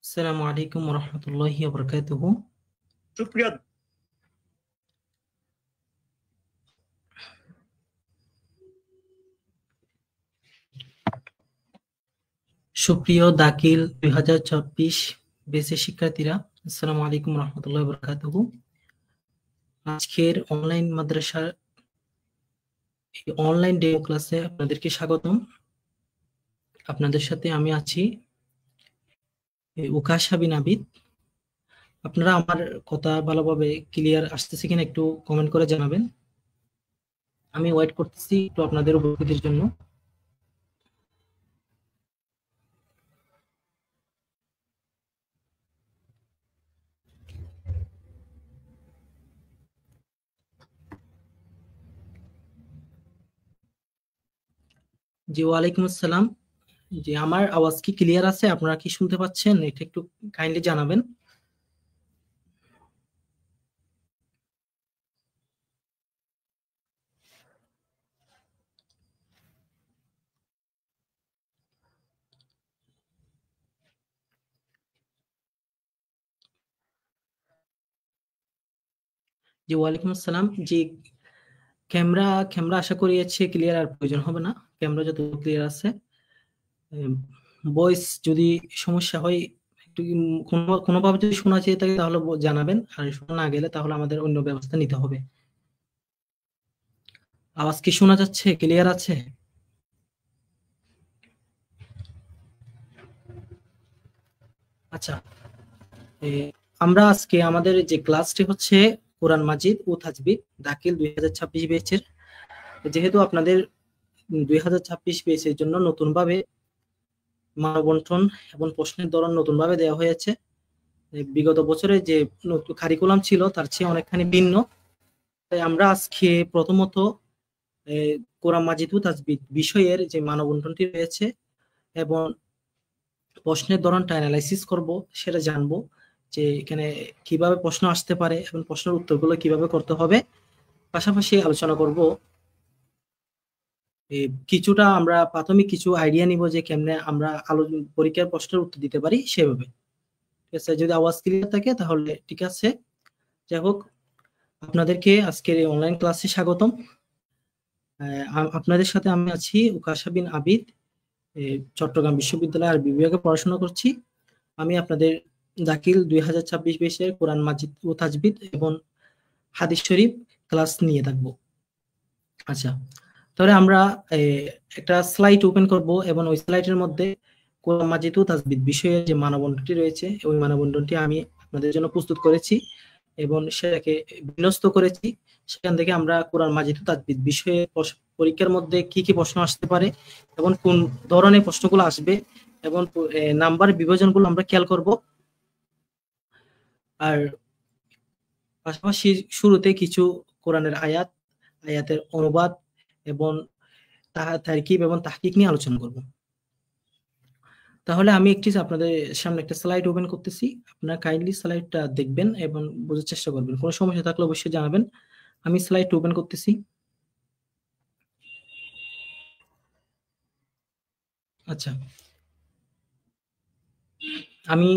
আসসালামু আলাইকুম ওয়া রাহমাতুল্লাহি ওয়া বারাকাতুহু। সুপ্রিয় দাখিল 2026 বেসের শিক্ষার্থীরা, আসসালামু আলাইকুম ওয়া রাহমাতুল্লাহি ওয়া বারাকাতুহু। আজকের অনলাইন মাদ্রাসার এই অনলাইন ডেমো ক্লাসে আপনাদেরকে স্বাগতম। আপনাদের সাথে আমি আছি উকাশা বিন আবিদ। আপনারা আমার কথা ভালোভাবে ক্লিয়ার আসতেছে কিনা একটু কমেন্ট করে জানাবেন। আমি ওয়েট করতেছি একটু আপনাদের উপস্থিতির জন্য। জি, ওয়ালাইকুম আসসালাম। জি, আমার আওয়াজ কি ক্লিয়ার আছে? আপনারা কি শুনতে পাচ্ছেন? এটা একটু কাইন্ডলি জানাবেন। জি, ওয়ালাইকুম আসসালাম। জি, ক্যামেরা ক্যামেরা আশা করি হচ্ছে ক্লিয়ার, আর প্রয়োজন হবে না। ক্যামেরা যত ক্লিয়ার আছে। ভয়েস যদি সমস্যা হয়, একটু কোনোভাবে যদি শোনা যেয়ে থাকে তাহলে জানাবেন, আর শোনা না গেলে তাহলে আমাদের অন্য ব্যবস্থা নিতে হবে। আওয়াজ কি শোনা যাচ্ছে? ক্লিয়ার আছে? আচ্ছা, এ, আমরা আজকে আমাদের যে ক্লাসটি হচ্ছে কোরআন মাজিদ ও তাজবিদ দাখিল 2026 ব্যাচের। যেহেতু আপনাদের 2026 ব্যাচের জন্য নতুন ভাবে মানবন্টন এবং প্রশ্নের ধরন নতুন ভাবে দেওয়া হয়েছে। বিগত বছরে যে কারিকুলাম ছিল তার চেয়ে অনেকখানি ভিন্ন। তাই আমরা আজকে প্রথমত কোরআন মাজিদ ও তাজবিদ বিষয়ের যে মানবন্টনটি রয়েছে এবং প্রশ্নের ধরনটা অ্যানালাইসিস করব, সেটা জানবো যে এখানে কিভাবে প্রশ্ন আসতে পারে এবং প্রশ্নের উত্তরগুলো কিভাবে করতে হবে। পাশাপাশি আলোচনা করব কিছুটা আমরা প্রাথমিক কিছু আইডিয়া নিব যে কেমনে আমরা পরীক্ষার প্রশ্নের উত্তর দিতে পারি সেভাবে। ঠিক আছে? যদি আওয়াজ ক্লিয়ার থাকে তাহলে ঠিক আছে। যাই হোক, আপনাদেরকে আজকের এই অনলাইন ক্লাসে স্বাগতম। আপনাদের সাথে আমি আছি উকাশা বিন আবিদ। চট্টগ্রাম বিশ্ববিদ্যালয় আরবি বিভাগে পড়াশোনা করছি। আমি আপনাদের দাখিল 2026 ব্যাচের কোরআন মাজিদ ও তাজবিদ এবং হাদিস শরীফ ক্লাস নিয়ে থাকবো। আচ্ছা, তাহলে আমরা একটা স্লাইড ওপেন করব এবং ওই স্লাইডের মধ্যে কোরআন মাজিদ ও তাজবিদ বিষয়ের যে মানবন্টনটি রয়েছে ওই মানবন্টনটি আমি আপনাদের জন্য প্রস্তুত করেছি এবং সেটাকে বিন্যস্ত করেছি। সেখান থেকে আমরা কোরআন মাজিদ ও তাজবিদ বিষয়ে পরীক্ষার মধ্যে কি কি প্রশ্ন আসতে পারে এবং কোন ধরনের প্রশ্নগুলো আসবে এবং নাম্বার বিভাজনগুলো আমরা খেয়াল করব। আর পাশাপাশি শুরুতে কিছু কোরআনের আয়াতের অনুবাদ এবং তারকিব এবং তাহকিক নিয়ে আলোচনা করব। তাহলে আমি আপনাদের সামনে একটা স্লাইড ওপেন করতেছি। আপনারা কাইন্ডলি স্লাইডটা দেখবেন এবং বোঝার চেষ্টা করবেন। কোনো সমস্যা থাকলে অবশ্যই জানাবেন। আমি স্লাইড ওপেন করতেছি। আচ্ছা, আমি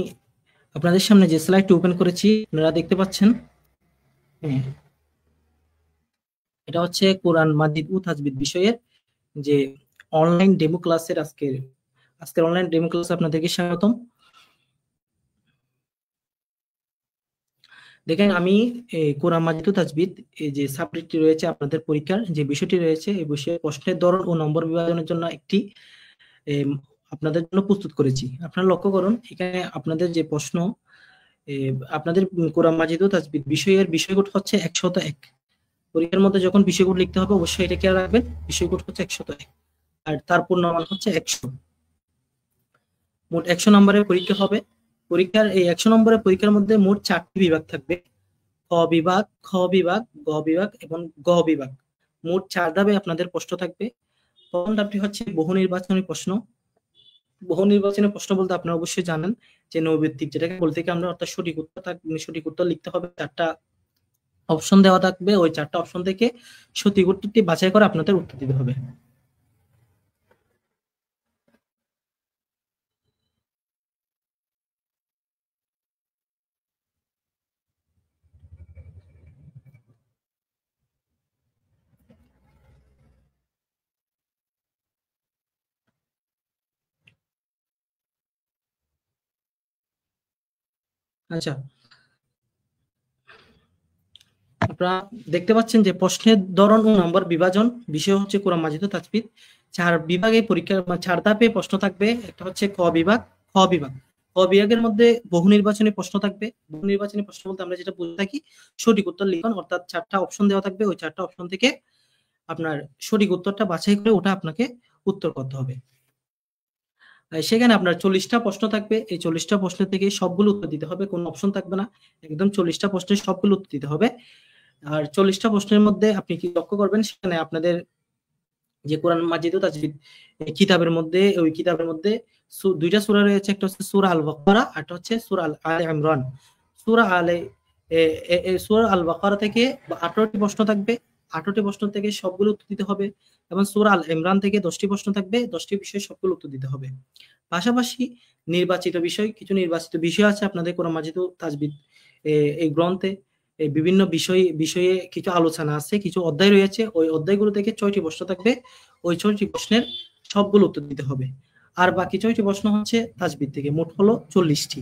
আপনাদের সামনে যে স্লাইডটা ওপেন করেছি আপনারা দেখতে পাচ্ছেন। হ্যাঁ, এটা হচ্ছে কোরআন মাজিদ ও তাজবিদ বিষয়ের যে অনলাইন ডেমো ক্লাসের আজকের অনলাইন ডেমো ক্লাসে আপনাদেরকে স্বাগতম। দেখেন, আমি কোরআন মাজিদ ও তাজবিদ এই যে সাবজেক্টটি রয়েছে, আপনাদের পরীক্ষার যে বিষয়টি রয়েছে এই বিষয়ে প্রশ্নের ধরন ও নম্বর বিভাজনের জন্য একটি আপনাদের জন্য প্রস্তুত করেছি। আপনারা লক্ষ্য করুন, এখানে আপনাদের যে প্রশ্ন, আপনাদের কোরআন মাজিদ ও তাজবিদ বিষয়ের বিষয়কোড হচ্ছে 101। পরীক্ষার মধ্যে যখন বিষয়কোড লিখতে হবে অবশ্যই এটা খেয়াল রাখবেন, বিষয়কোড হচ্ছে 101 আর তার পূর্ণমান হচ্ছে 100। মোট 100 নম্বরের পরীক্ষা হবে। পরীক্ষার এই 100 নম্বরের পরীক্ষার মধ্যে মোট 4টি বিভাগ থাকবে: ক বিভাগ, খ বিভাগ, গ বিভাগ এবং গ বিভাগ। মোট 4 ধাপে আপনাদের প্রশ্ন থাকবে। প্রথম ধাপটি হচ্ছে বহু নির্বাচনী প্রশ্ন। বহু নির্বাচনী প্রশ্ন বলতে আপনারা অবশ্যই জানেন যে নৈর্ব্যক্তিক, যেটাকে বলতে কি আমরা অর্থাৎ সঠিক উত্তর লিখতে হবে। 4টা অপশন দেওয়া থাকবে, ওই 4টা অপশন থেকে সঠিক উত্তরটি বাছাই করে আপনাদের উত্তর দিতে হবে। আচ্ছা, আপনারা দেখতে পাচ্ছেন যে প্রশ্নের ধরন ও নম্বর বিভাজন, বিষয় হচ্ছে কোরআন মাজিদ ও তাজবিদ। 4 বিভাগে পরীক্ষা, 4 ধাপে প্রশ্ন থাকবে। একটা হচ্ছে ক বিভাগ, খ বিভাগ। ক বিভাগের মধ্যে বহু নির্বাচনী প্রশ্ন থাকবে। বহু নির্বাচনী প্রশ্ন বলতে আমরা যেটা বুঝে থাকি, সঠিক উত্তর লিখন, অর্থাৎ 4টা অপশন দেওয়া থাকবে। ওই 4টা অপশন থেকে আপনার সঠিক উত্তরটা বাছাই করে ওটা আপনাকে উত্তর করতে হবে। সেখানে আপনার 40টা প্রশ্ন থাকবে। এই 40টা প্রশ্ন থেকে সবগুলো উত্তর দিতে হবে, কোনো অপশন থাকবে না। একদম 40টা প্রশ্নের সবগুলো উত্তর দিতে হবে। আর 40টা প্রশ্নের মধ্যে আপনি কি লক্ষ্য করবেন, সেখানে আপনাদের যে কোরআন মাজিদ ও তাজবিদ কিতাবের মধ্যে, ওই কিতাবের মধ্যে দুইটা সূরা রয়েছে। একটা হচ্ছে সূরা আল বাকারা, আর একটা হচ্ছে সূরা আলে ইমরান। সূরা আলে সূরা আল বাকারা থেকে 18টি প্রশ্ন থাকবে। 18টি প্রশ্ন থেকে সবগুলো উত্তর দিতে হবে। এবং সূরা আল ইমরান থেকে 10টি প্রশ্ন থাকবে। 10টি বিষয়ে সবগুলো উত্তর দিতে হবে। পাশাপাশি নির্বাচিত বিষয়, কিছু নির্বাচিত বিষয় আছে আপনাদের কোরআন মাজিদ ও তাজবিদ এই গ্রন্থে। এই বিভিন্ন বিষয়ে কিছু আলোচনা আছে, কিছু অধ্যায় রয়েছে। ওই অধ্যায়গুলো থেকে 6টি প্রশ্ন থাকবে। ওই 6টি প্রশ্নের সবগুলো উত্তর দিতে হবে। আর বাকি 6টি প্রশ্ন হচ্ছে তাজবিদ থেকে, মোট হলো 40টি।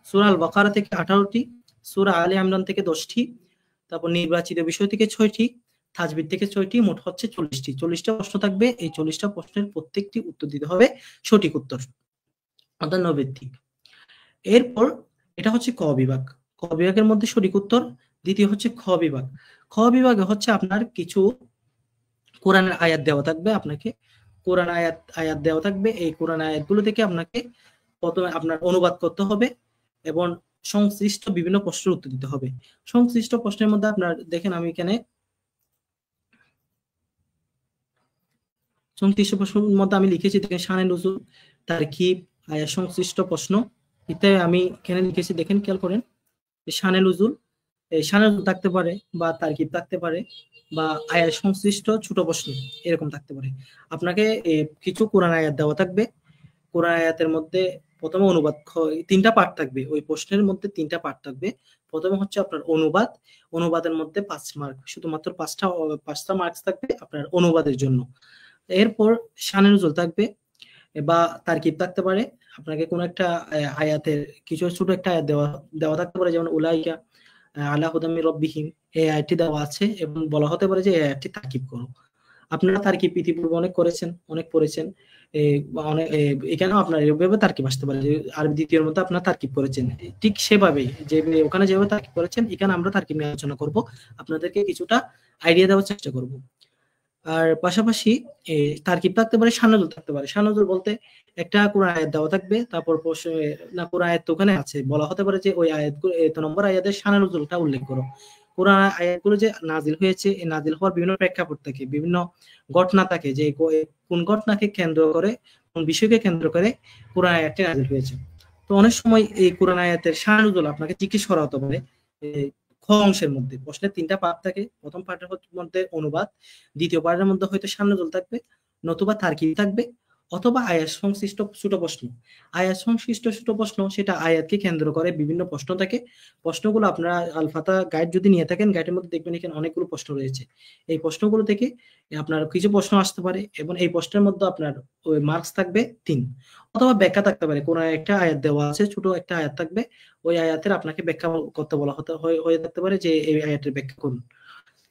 সূরা আল বাকারা থেকে 18টি, সূরা আলে ইমরান থেকে 10টি, তারপর নির্বাচিত বিষয় থেকে 6টি, তাজবিদ থেকে 6টি, মোট হচ্ছে 40টি। 40টা প্রশ্ন থাকবে। এই 40টা প্রশ্নের প্রত্যেকটি উত্তর দিতে হবে সঠিক উত্তর, অর্থাৎ নৈর্ব্যক্তিক। এরপর এটা হচ্ছে ক বিভাগ। ক বিভাগের মধ্যে সঠিক উত্তর। দ্বিতীয় হচ্ছে খ বিভাগ। খ বিভাগে হচ্ছে আপনার কিছু কোরআনের আয়াত দেওয়া থাকবে। আপনাকে কোরআন আয়াত দেওয়া থাকবে। এই কোরআন আয়াতগুলো থেকে আপনাকে প্রথমে আপনার অনুবাদ করতে হবে এবং সংশ্লিষ্ট বিভিন্ন প্রশ্নের উত্তর দিতে হবে। সংশ্লিষ্ট প্রশ্নের মধ্যে আপনার দেখেন, আমি এখানে সংশ্লিষ্ট প্রশ্নের মধ্যে আমি লিখেছি, দেখেন শানে নুজুল, তারকিব, আয়াত সংশ্লিষ্ট প্রশ্ন ইত্যাদি আমি এখানে লিখেছি। দেখেন, খেয়াল করেন, শানে নুজুল, শানে নুজুল থাকতে পারে, বা তারকিব থাকতে পারে, বা আয়াত সংশ্লিষ্ট ছোট প্রশ্ন এরকম থাকতে পারে। আপনাকে কিছু কোরআন আয়াত দেওয়া থাকবে। কোরআন আয়াতের মধ্যে প্রথমে অনুবাদ, 3টা পার্ট থাকবে। ওই প্রশ্নের মধ্যে 3টা পার্ট থাকবে। প্রথমে হচ্ছে আপনার অনুবাদ। অনুবাদের মধ্যে 5 মার্ক, শুধুমাত্র 5টা মার্কস থাকবে আপনার অনুবাদের জন্য। এরপর শানে নুজুল থাকবে, বা তারকিব থাকতে পারে। আপনাকে কোন একটা আয়াতের কিছু ছোট একটা আয়াত দেওয়া দেওয়া থাকতে পারে, যেমন উলাইকা আলা হুদাম মির রাব্বিহিম, এই আয়াতটি দেওয়া আছে এবং বলা হতে পারে যে এই আয়াতটি তারকিব করো। আপনারা তারকিব ইতিপূর্বে অনেক করেছেন, অনেক পড়েছেন। অনেক এখানেও আপনার এভাবে তারকিব আসতে পারে, যে আরবি দ্বিতীয়ের মধ্যে আপনারা তারকিব করেছেন। ঠিক সেভাবেই যে ওখানে যেভাবে তারকিব করেছেন, এখানে আমরা তারকিব নিয়ে আলোচনা করব। আপনাদেরকে কিছুটা আইডিয়া দেওয়ার চেষ্টা করব। আর পাশাপাশি তারকিব থাকতে পারে, শানাজুল থাকতে পারে। শানাজুল বলতে একটা কোরআন আয়াত দেওয়া থাকবে, তারপর না কোরআন আয়াত তো ওখানে আছে, বলা হতে পারে যে ওই আয়াতগুলো, এত নম্বর আয়াতের শানাজুলটা উল্লেখ করো। কোরআন আয়াতগুলো যে নাজিল হয়েছে, এই নাজিল হওয়ার বিভিন্ন প্রেক্ষাপট থাকে, বিভিন্ন ঘটনা থাকে, যে কোন ঘটনাকে কেন্দ্র করে, কোন বিষয়কে কেন্দ্র করে কোরআন আয়াতটি নাজিল হয়েছে। তো অনেক সময় এই কোরআন আয়াতের শানাজুল আপনাকে জিজ্ঞেস করা হতে পারে। খ অংশের মধ্যে প্রশ্নের 3টা পার্ট থাকে। প্রথম পার্টের মধ্যে অনুবাদ, দ্বিতীয় পার্টের মধ্যে হয়তো শানাজুল থাকবে, নতুবা তারকিব থাকবে, অথবা আয়াত সংশ্লিষ্ট ছোট প্রশ্ন। আয়াত সংশ্লিষ্ট ছোট প্রশ্ন, সেটা আয়াতকে কেন্দ্র করে বিভিন্ন প্রশ্ন থাকে। প্রশ্নগুলো আপনারা আল ফাতা গাইড যদি নিয়ে থাকেন, গাইডের মধ্যে দেখবেন এখানে অনেকগুলো প্রশ্ন রয়েছে। এই প্রশ্নগুলো থেকে আপনার কিছু প্রশ্ন আসতে পারে, এবং এই প্রশ্নের মধ্যে আপনার ওই মার্কস থাকবে 3। অথবা ব্যাখ্যা থাকতে পারে, কোন একটা আয়াত দেওয়া আছে, ছোট একটা আয়াত থাকবে, ওই আয়াতের আপনাকে ব্যাখ্যা করতে বলা হয়ে থাকতে পারে, যে এই আয়াতের ব্যাখ্যা করুন,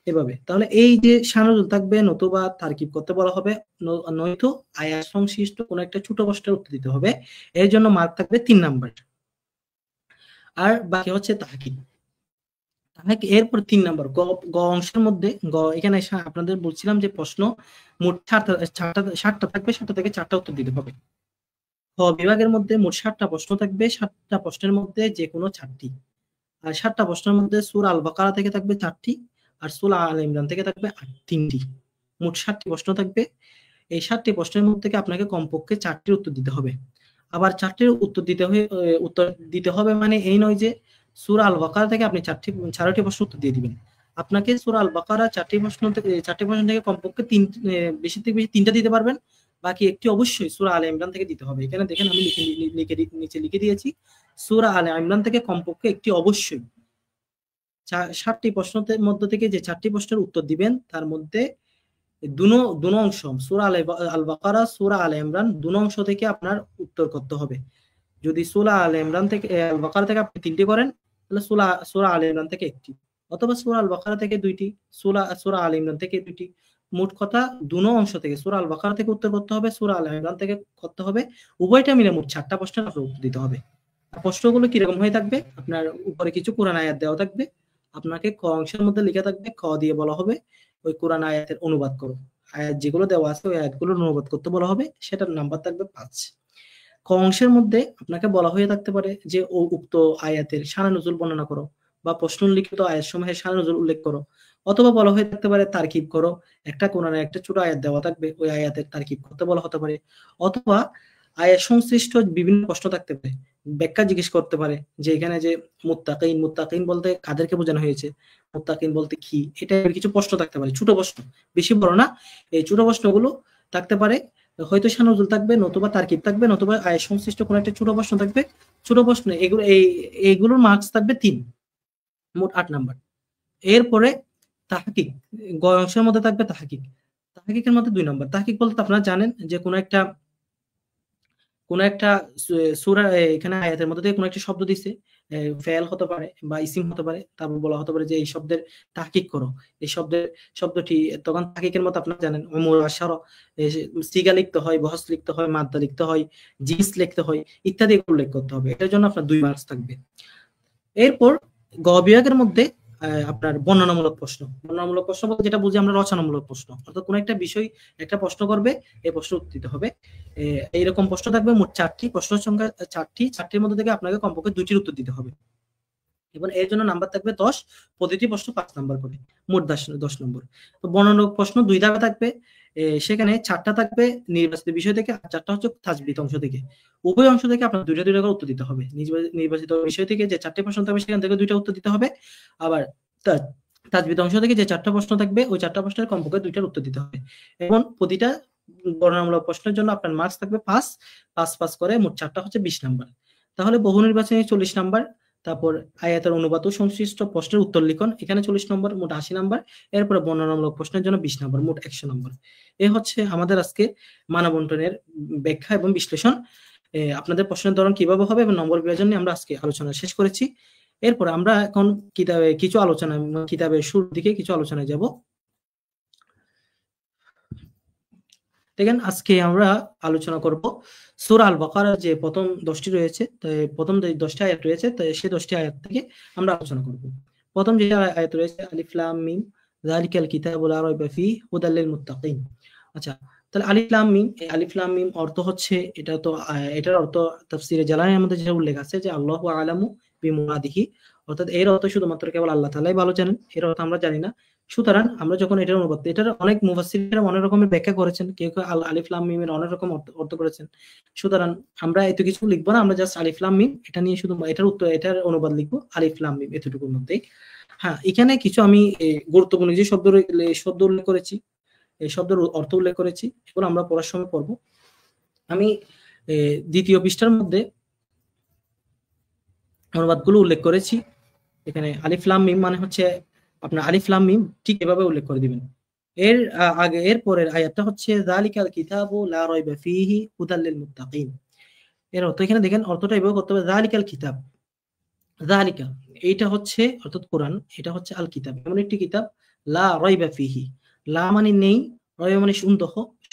এভাবে। তাহলে এই যে শানাজুল থাকবে, নতুবা তারকিব করতে বলা হবে, নয়তো আয়াত সংশ্লিষ্ট কোন একটা ছোট প্রশ্নের উত্তর দিতে হবে। এর জন্য মার্ক থাকবে 3 নাম্বার। আর বাকি হচ্ছে তাহকিক। এরপর 3 নাম্বার গ অংশের মধ্যে, এখানে আপনাদের বলছিলাম যে প্রশ্ন মোট 60টা থাকবে, 60টা থেকে 4টা উত্তর দিতে হবে। খ বিভাগের মধ্যে মোট 60টা প্রশ্ন থাকবে। 60টা প্রশ্নের মধ্যে যে কোনো 4টি। আর 7টা প্রশ্নের মধ্যে সূরা আল বাকারা থেকে থাকবে 4টি, আর সূরা আল ইমরান থেকে থাকবে 3টি। মোট 7টি প্রশ্ন থাকবে। এই 7টি প্রশ্নের মধ্যে থেকে আপনাকে কমপক্ষে 4টির উত্তর দিতে হবে। আবার 4টির উত্তর দিতে হবে মানে এই নয় যে সূরা আল বাকারা থেকে আপনি 4টি প্রশ্ন উত্তর দিয়ে দিবেন। আপনাকে সূরা আল বাকারা 4টি প্রশ্ন থেকে কমপক্ষে বেশি থেকে বেশি 3টা দিতে পারবেন। বাকি একটি অবশ্যই সূরা আলে ইমরান থেকে দিতে হবে। এখানে দেখেন আমি নিচে লিখে দিয়েছি, সূরা আলে ইমরান থেকে কমপক্ষে একটি অবশ্যই। 7টি প্রশ্নের মধ্য থেকে যে 4টি প্রশ্নের উত্তর দিবেন, তার মধ্যে দুনো অংশ, সূরা আল বাকারা, সূরা আলে ইমরান, দুনো অংশ থেকে আপনার উত্তর করতে হবে। যদি সূরা আলে ইমরান থেকে, আল বাকারা থেকে আপনি 3টি করেন, তাহলে সূরা আলে ইমরান থেকে একটি, অথবা সূরা আল বাকারা থেকে দুইটি, সূরা আলে ইমরান থেকে দুইটি। মোট কথা দুনো অংশ থেকে, সূরা আল বাকারা থেকে উত্তর করতে হবে, সূরা আলে ইমরান থেকে করতে হবে। উভয়টা মিলে মোট 4টা প্রশ্নের আপনার উত্তর দিতে হবে। আর প্রশ্নগুলো কিরকম হয়ে থাকবে, আপনার উপরে কিছু কোরআন আয়াত দেওয়া থাকবে, আপনাকে ক অংশের মধ্যে লেখা থাকবে, ক দিয়ে বলা হবে ওই কোরআন আয়াতের অনুবাদ করো। আয়াত যেগুলো দেওয়া আছে ওই আয়াতগুলোর অনুবাদ করতে বলা হবে, সেটার নাম্বার থাকবে 5। ক অংশের মধ্যে আপনাকে বলা হয়ে থাকতে পারে যে উক্ত আয়াতের শানে নুজুল বর্ণনা করো, বা প্রশ্ন উল্লিখিত আয়াত সমূহের শানে নুজুল উল্লেখ করো, অথবা বলা হয়ে থাকতে পারে তারকিব করো। একটা কোরআনে একটা ছোট আয়াত দেওয়া থাকবে, ওই আয়াতের তারকিব করতে বলা হতে পারে, অথবা আয়াত সংশ্লিষ্ট বিভিন্ন প্রশ্ন থাকতে পারে, ব্যাখ্যা জিজ্ঞেস করতে পারে, যে এখানে যে মুত্তাকিন বলতে কাদেরকে বোঝানো হয়েছে, মুত্তাকিন বলতে কি, এটা কিছু প্রশ্ন থাকতে পারে, ছোট প্রশ্ন, বেশি বড় না। এই ছোট প্রশ্নগুলো থাকতে পারে, হয়তো শানে নুজুল থাকবে, নতুবা তারকিব থাকবে, নতুবা আয়াত সংশ্লিষ্ট কোনো একটা ছোট প্রশ্ন থাকবে। ছোট প্রশ্ন এইগুলোর মার্কস থাকবে 3, মোট 8 নাম্বার। এরপরে তাহকিক, গ অংশের মধ্যে থাকবে তাহকিক। তাহকিকের মধ্যে 2 নাম্বার। তাহকিক বলতে আপনারা জানেন যে কোনো একটা সূরা, এখানে আয়াতের মধ্যে থেকে কোনো একটা শব্দ দিছে, ফেল হতে পারে বা ইসিম হতে পারে, তারপর বলা হতে পারে যে এই শব্দের তাহকিক করো, এই শব্দটি, তখন তাহকিকের মতো আপনারা জানেন উমুর আশারা, সিগা লিখতে হয়, বহস লিখতে হয়, মাদ্দা লিখতে হয়, জিন্স লিখতে হয়, ইত্যাদি উল্লেখ করতে হবে। এটার জন্য আপনার 2 মার্কস থাকবে। এরপর গ বিভাগের মধ্যে আপনার বর্ণনামূলক প্রশ্ন। বর্ণনামূলক প্রশ্ন বলতে যেটা বুঝি আমরা রচনামূলক প্রশ্ন, অর্থাৎ কোন একটা বিষয় একটা প্রশ্ন করবে, এই প্রশ্ন উত্তর দিতে হবে। এইরকম প্রশ্ন থাকবে মোট 4টি, প্রশ্ন সংখ্যা 4টির মধ্যে থেকে আপনাকে কমপক্ষে 2টির উত্তর দিতে হবে, এবং এর জন্য নাম্বার থাকবে 10, প্রতিটি প্রশ্ন 5 নাম্বার করে, মোট 10 নম্বর। তো বর্ণনামূলক প্রশ্ন 2 ধাপে থাকবে, সেখানে 4টা থাকবে নির্বাচিত বিষয় থেকে, আর 4টা হচ্ছে তাজবিদ অংশ থেকে। উভয় অংশ থেকে আপনার 2টা করে উত্তর দিতে হবে। নির্বাচিত বিষয় থেকে যে 4টি প্রশ্ন থাকবে সেখান থেকে 2টা উত্তর দিতে হবে, আবার তাজবিদ অংশ থেকে যে 4টা প্রশ্ন থাকবে ওই 4টা প্রশ্নের কমপক্ষে 2টার উত্তর দিতে হবে। এবং প্রতিটা বর্ণনামূলক প্রশ্নের জন্য আপনার মার্কস থাকবে 5 করে, মোট 4টা হচ্ছে 20 নাম্বার। তাহলে বহু নির্বাচনে 40 নাম্বার, তারপর আয়াতের অনুবাদ ও সংশ্লিষ্ট প্রশ্নের উত্তর লিখন, এখানে 40 নম্বর, মোট 80 নাম্বার। এরপরে বর্ণনামূলক প্রশ্নের জন্য 20 নাম্বার, মোট 100 নম্বর। এই হচ্ছে আমাদের আজকে মানবন্টনের ব্যাখ্যা এবং বিশ্লেষণ। আপনাদের প্রশ্নের ধরন কিভাবে হবে এবং নম্বর বিভাজন নিয়ে আমরা আজকে আলোচনা শেষ করেছি। এরপর আমরা এখন কিতাবের শুরুর দিকে কিছু আলোচনায় যাব। দেখেন, আজকে আমরা আলোচনা করব সূরা আল বাকারার যে প্রথম 10টি রয়েছে, প্রথম 10টি আয়াত রয়েছে, সেই 10টি আয়াত থেকে আমরা আলোচনা করব। প্রথম যে আয়াত রয়েছে আলিফ লাম মিম যালিকাল কিতাবু লা রাইবা ফিহি হুদাল লিল মুত্তাকিন। আচ্ছা, তাহলে আলিফ লাম মিম, এই আলিফ লাম মিম অর্থ হচ্ছে, এটার অর্থ তাফসীরে জালালাইনের মধ্যে যেটা উল্লেখ আছে যে আল্লাহু আ'লামু বিমুরাদিহি, অর্থাৎ এর অর্থ শুধুমাত্র কেবল আল্লাহ তাআলাই ভালো জানেন, এর অর্থ আমরা জানি না। সুতরাং আমরা যখন এটার অনুবাদ, এটার অনেক মুফাসসিররা অনেক রকমের ব্যাখ্যা করেছেন, কেউ কেউ আলিফ লাম মিমের অনেক রকম অর্থ করেছেন। সুতরাং আমরা এত কিছু লিখবো না, আমরা জাস্ট আলিফ লাম মিম এটা নিয়ে শুধু এটার অনুবাদ লিখবো, আলিফ লাম মিম এতটুকুর মধ্যেই। হ্যাঁ, এখানে কিছু আমি গুরুত্বপূর্ণ যে শব্দ উল্লেখ করেছি, এই শব্দের অর্থ উল্লেখ করেছি, এগুলো আমরা পড়ার সময় পড়বো। আমি দ্বিতীয় পৃষ্ঠার মধ্যে অনুবাদগুলো উল্লেখ করেছি। এখানে আলিফ লাম মিম মানে হচ্ছে আপনার আলিফ লাম মিম ঠিক এভাবে উল্লেখ করে দিবেন। এর পরের আয়াতটা হচ্ছে যালিকাল কিতাবু লা রাইবা ফীহি হুদাল লিল মুত্তাকিন। এর অর্থ এখানে দেখেন, অর্থটা এভাবে করতে হবে, যালিকাল কিতাব, যালিকা এইটা হচ্ছে অর্থাৎ কোরআন, এটা হচ্ছে আল কিতাব, এমন একটি কিতাব, লা রাইবা ফীহি, লা মানে নেই, রাইবা মানে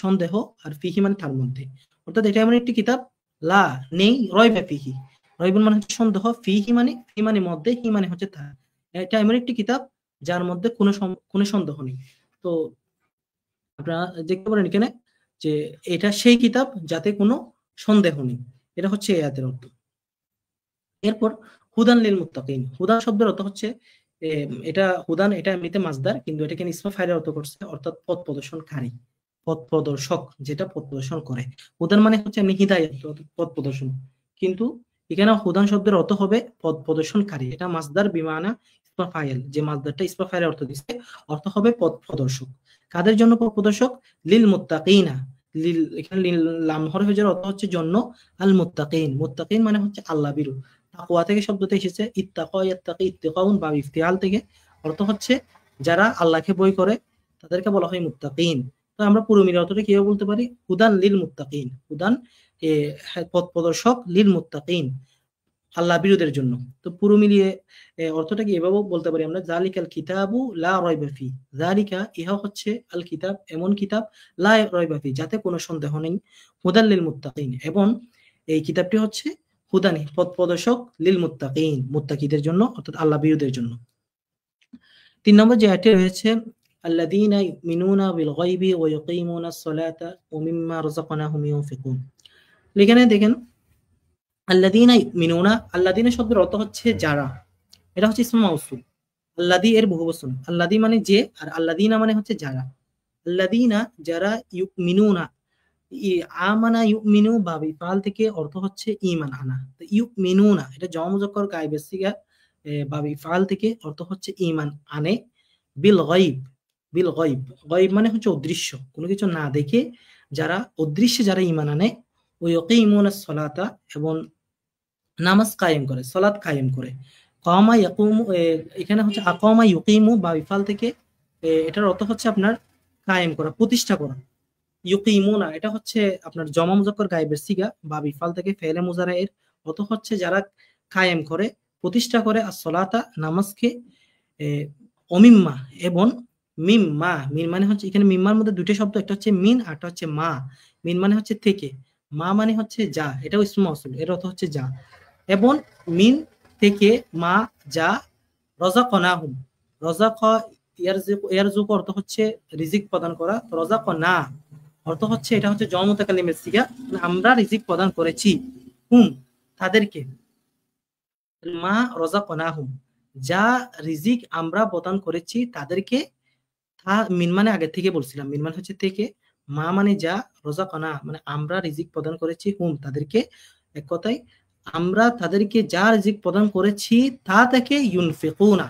সন্দেহ, আর ফীহি মানে তার মধ্যে, অর্থাৎ এটা এমন একটি কিতাব, লা নেই, রাইবা ফীহি, রাইবুন মানে হচ্ছে সন্দেহ, ফি মানে মধ্যে, হি মানে হচ্ছে তার। এটা এমন একটি কিতাব যার মধ্যে কোনো সন্দেহ নেই। তো আপনারা দেখতে পারেন এখানে যে এটা সেই কিতাব যাতে কোনো সন্দেহ নেই, এটা হচ্ছে এই আয়াতের অর্থ। এরপর হুদান লিল মুত্তাকিন, হুদান শব্দের অর্থ হচ্ছে এটা হুদান, এটা এমনিতে মাসদার, কিন্তু এটাকে ইসমে ফাইলের অর্থ করছে, অর্থাৎ পথ প্রদর্শনকারী, পথ প্রদর্শক, যেটা পথ প্রদর্শন করে। হুদান মানে হচ্ছে এমনি হিদায়াত, পথ প্রদর্শন, কিন্তু এখানে হুদান শব্দের অর্থ হবে পথ প্রদর্শনকারী। এটা মাসদার বিমানা ইসমা ফাইল, যে মাসদারটা ইসমা ফাইলের অর্থ দিচ্ছে, অর্থ হবে পথ প্রদর্শক। কাদের জন্য পথ প্রদর্শক? লিল মুত্তাকিনা, লিল এখানে লিল লাম হরফের অর্থ হচ্ছে জন্য, আল মুত্তাকিন, মুত্তাকিন মানে হচ্ছে আল্লাহ বিরু। তাকওয়া থেকে শব্দটা এসেছে, ইত্তাকা ইয়াত্তাকি ইত্তিকাউন বা ইফতিআল থেকে, অর্থ হচ্ছে যারা আল্লাহকে ভয় করে তাদেরকে বলা হয় মুত্তাকিন। তো আমরা পুরো মিলে অর্থটা কিভাবে বলতে পারি? হুদান লিল মুত্তাকিন, হুদান পথ প্রদর্শক, লিল মুত্তাকিন আল্লাহ বিরোধের জন্য। তো পুরো মিলিয়ে অর্থটা কি এভাবেও বলতে পারি আমরা, যালিকাল কিতাবু লা রাইবা ফি, যালিকা ইহা হচ্ছে আল কিতাব এমন কিতাব, লা রাইবা ফি যাতে কোনো সন্দেহ নেই, হুদাল লিল মুত্তাকিন এবং এই কিতাবটি হচ্ছে হুদানি পথ প্রদর্শক, লিল মুত্তাকিন মুত্তাকিদের জন্য অর্থাৎ আল্লাহ বিরোধের জন্য। ৩ নম্বর যে আয়াতটি রয়েছে, আল্লাযীনা ইউমিনুনা বিল গায়বি ওয়া ইউকিমুনাস সালাতা ওয়া মিম্মা রাযাকনাহুম ইউনফিকুন। এখানে দেখেন আল্লাযীনা ইউমিনুনা, আল্লাযীনা শব্দের অর্থ হচ্ছে যারা, এটা হচ্ছে ইসমে মাউসুল, আল্লাযী এর বহুবচন, আল্লাযী মানে যে আর আল্লাযীনা মানে হচ্ছে যারা। আল্লাযীনা যারা, ইউমিনুনা আমানা ইউমিনু বাব ইফআল থেকে অর্থ হচ্ছে ঈমান আনা। তো ইউমিনুনা এটা জমা মুযাক্কার গায়বের সিগা, বাব ইফআল থেকে অর্থ হচ্ছে ঈমান আনে, বিল গায়ব, বিল গায়ব, গায়ব মানে হচ্ছে অদৃশ্য, কোনো কিছু না দেখে যারা অদৃশ্যে যারা ঈমান আনে, ওয়া ইয়াকিমুনাস সালাতা এবং নামাজ কায়েম করে, সালাত কায়েম করে। কামা ইয়াকুমু, এখানে হচ্ছে আকামা ইউকিমু বা ইফাল থেকে এটার অর্থ হচ্ছে আপনার কায়েম করা, প্রতিষ্ঠা করা। ইউকিমুনা এটা হচ্ছে আপনার জমা মুযাক্কার গায়বের সিগা বা ইফাল থেকে ফেলে মুজারা এর অর্থ হচ্ছে যারা কায়েম করে, প্রতিষ্ঠা করে as-সালাতা নামাজকে, অমিম্মা এবং মিম্মা, মিন মানে হচ্ছে এখানে মিম্মার মধ্যে দুটো শব্দ, একটা হচ্ছে মিন আর একটা হচ্ছে মা। মিন মানে হচ্ছে থেকে, মা মানে হচ্ছে যা, এটাও ইসমে মাউসুল, এর অর্থ হচ্ছে যা, এবং মিন থেকে মা যা, রাযাকনাহুম, রাযাক ইয়ারযুকু, ইয়ারযুকু অর্থ হচ্ছে রিজিক প্রদান করা, রাযাকনা অর্থ হচ্ছে এটা হচ্ছে জমা মুতাকাল্লিমের সিগা, মানে আমরা রিজিক প্রদান করেছি, হুম তাদেরকে, মা রাযাকনাহুম যা রিজিক আমরা প্রদান করেছি তাদেরকে। মিন মানে আগে থেকে বলছিলাম, মিন মানে হচ্ছে থেকে, মা মানে যা, রাযাকনা মানে আমরা রিজিক প্রদান করেছি, হুম তাদেরকে। এক কথায় আমরা তাদেরকে যা রিজিক প্রদান করেছি তা থেকে ইউনফিকুনা,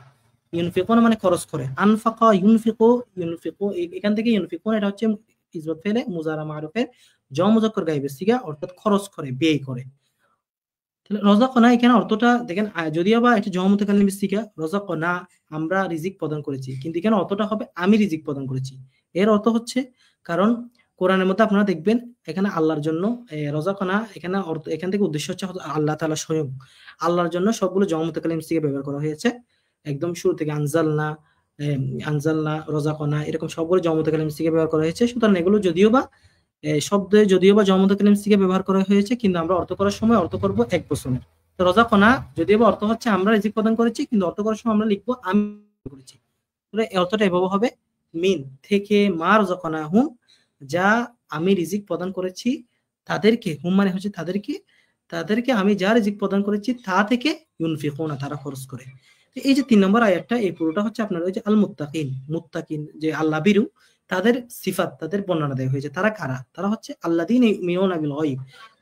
ইউনফিকুনা মানে খরচ করে, আনফাকা ইউনফিকু, ইউনফিকু এখান থেকে ইউনফিকুনা এটা হচ্ছে ইসবাত ফেলে মুজারা মারুফের জমা মুযাক্কার গায়বের সিগা, অর্থাৎ খরচ করে, ব্যয় করে। তাহলে রাযাকনা এখানে অর্থটা দেখেন, যদিও বা এটা জমা মুতাকাল্লিমের সিগা রাযাকনা, আমরা রিজিক প্রদান করেছি, কিন্তু এখানে অর্থটা হবে আমি রিজিক প্রদান করেছি। এর অর্থ হচ্ছে, কারণ কোরআনের মধ্যে আপনারা দেখবেন এখানে আল্লাহর জন্য রাযাকনা, এখানে অর্থ এখান থেকে উদ্দেশ্য হচ্ছে আল্লাহ তাআলা স্বয়ং, আল্লাহর জন্য সবগুলো জমা মুতাকাল্লিম সিগা ব্যবহার করা হয়েছে। একদম শুরু থেকে আনজালনা, আনজালনা, রাযাকনা এরকম সবগুলো জমা মুতাকাল্লিম সিগা ব্যবহার করা হয়েছে। সুতরাং এগুলো যদিও বা শব্দে যদিও বা জমা মুতাকাল্লিম সিগা ব্যবহার করা হয়েছে, কিন্তু আমরা অর্থ করার সময় অর্থ করব এক বচনের। তো রাযাকনা যদিও বা অর্থ হচ্ছে আমরা রিজিক প্রদান করেছি, কিন্তু অর্থ করার সময় আমরা লিখবো আমি করেছি। তাহলে এই অর্থটা এভাবে হবে, মিন থেকে মা রাযাকনাহুম যা আমি রিজিক প্রদান করেছি তাদেরকে, হুম মানে হচ্ছে তাদেরকে, তাদেরকে আমি যা রিজিক প্রদান করেছি তা থেকে ইউনফিকুনা তারা খরচ করে। তো এই যে ৩ নম্বর আয়াতটা, এই পুরোটা হচ্ছে আপনার ওই যে আল মুত্তাকিন, মুত্তাকিন যে আল্লাহ বিরু, তাদের সিফাত, তাদের বর্ণনা দেওয়া হয়েছে। তারা কারা? তারা হচ্ছে আল্লাযীনা ইউমিনুনা বিল গায়ব,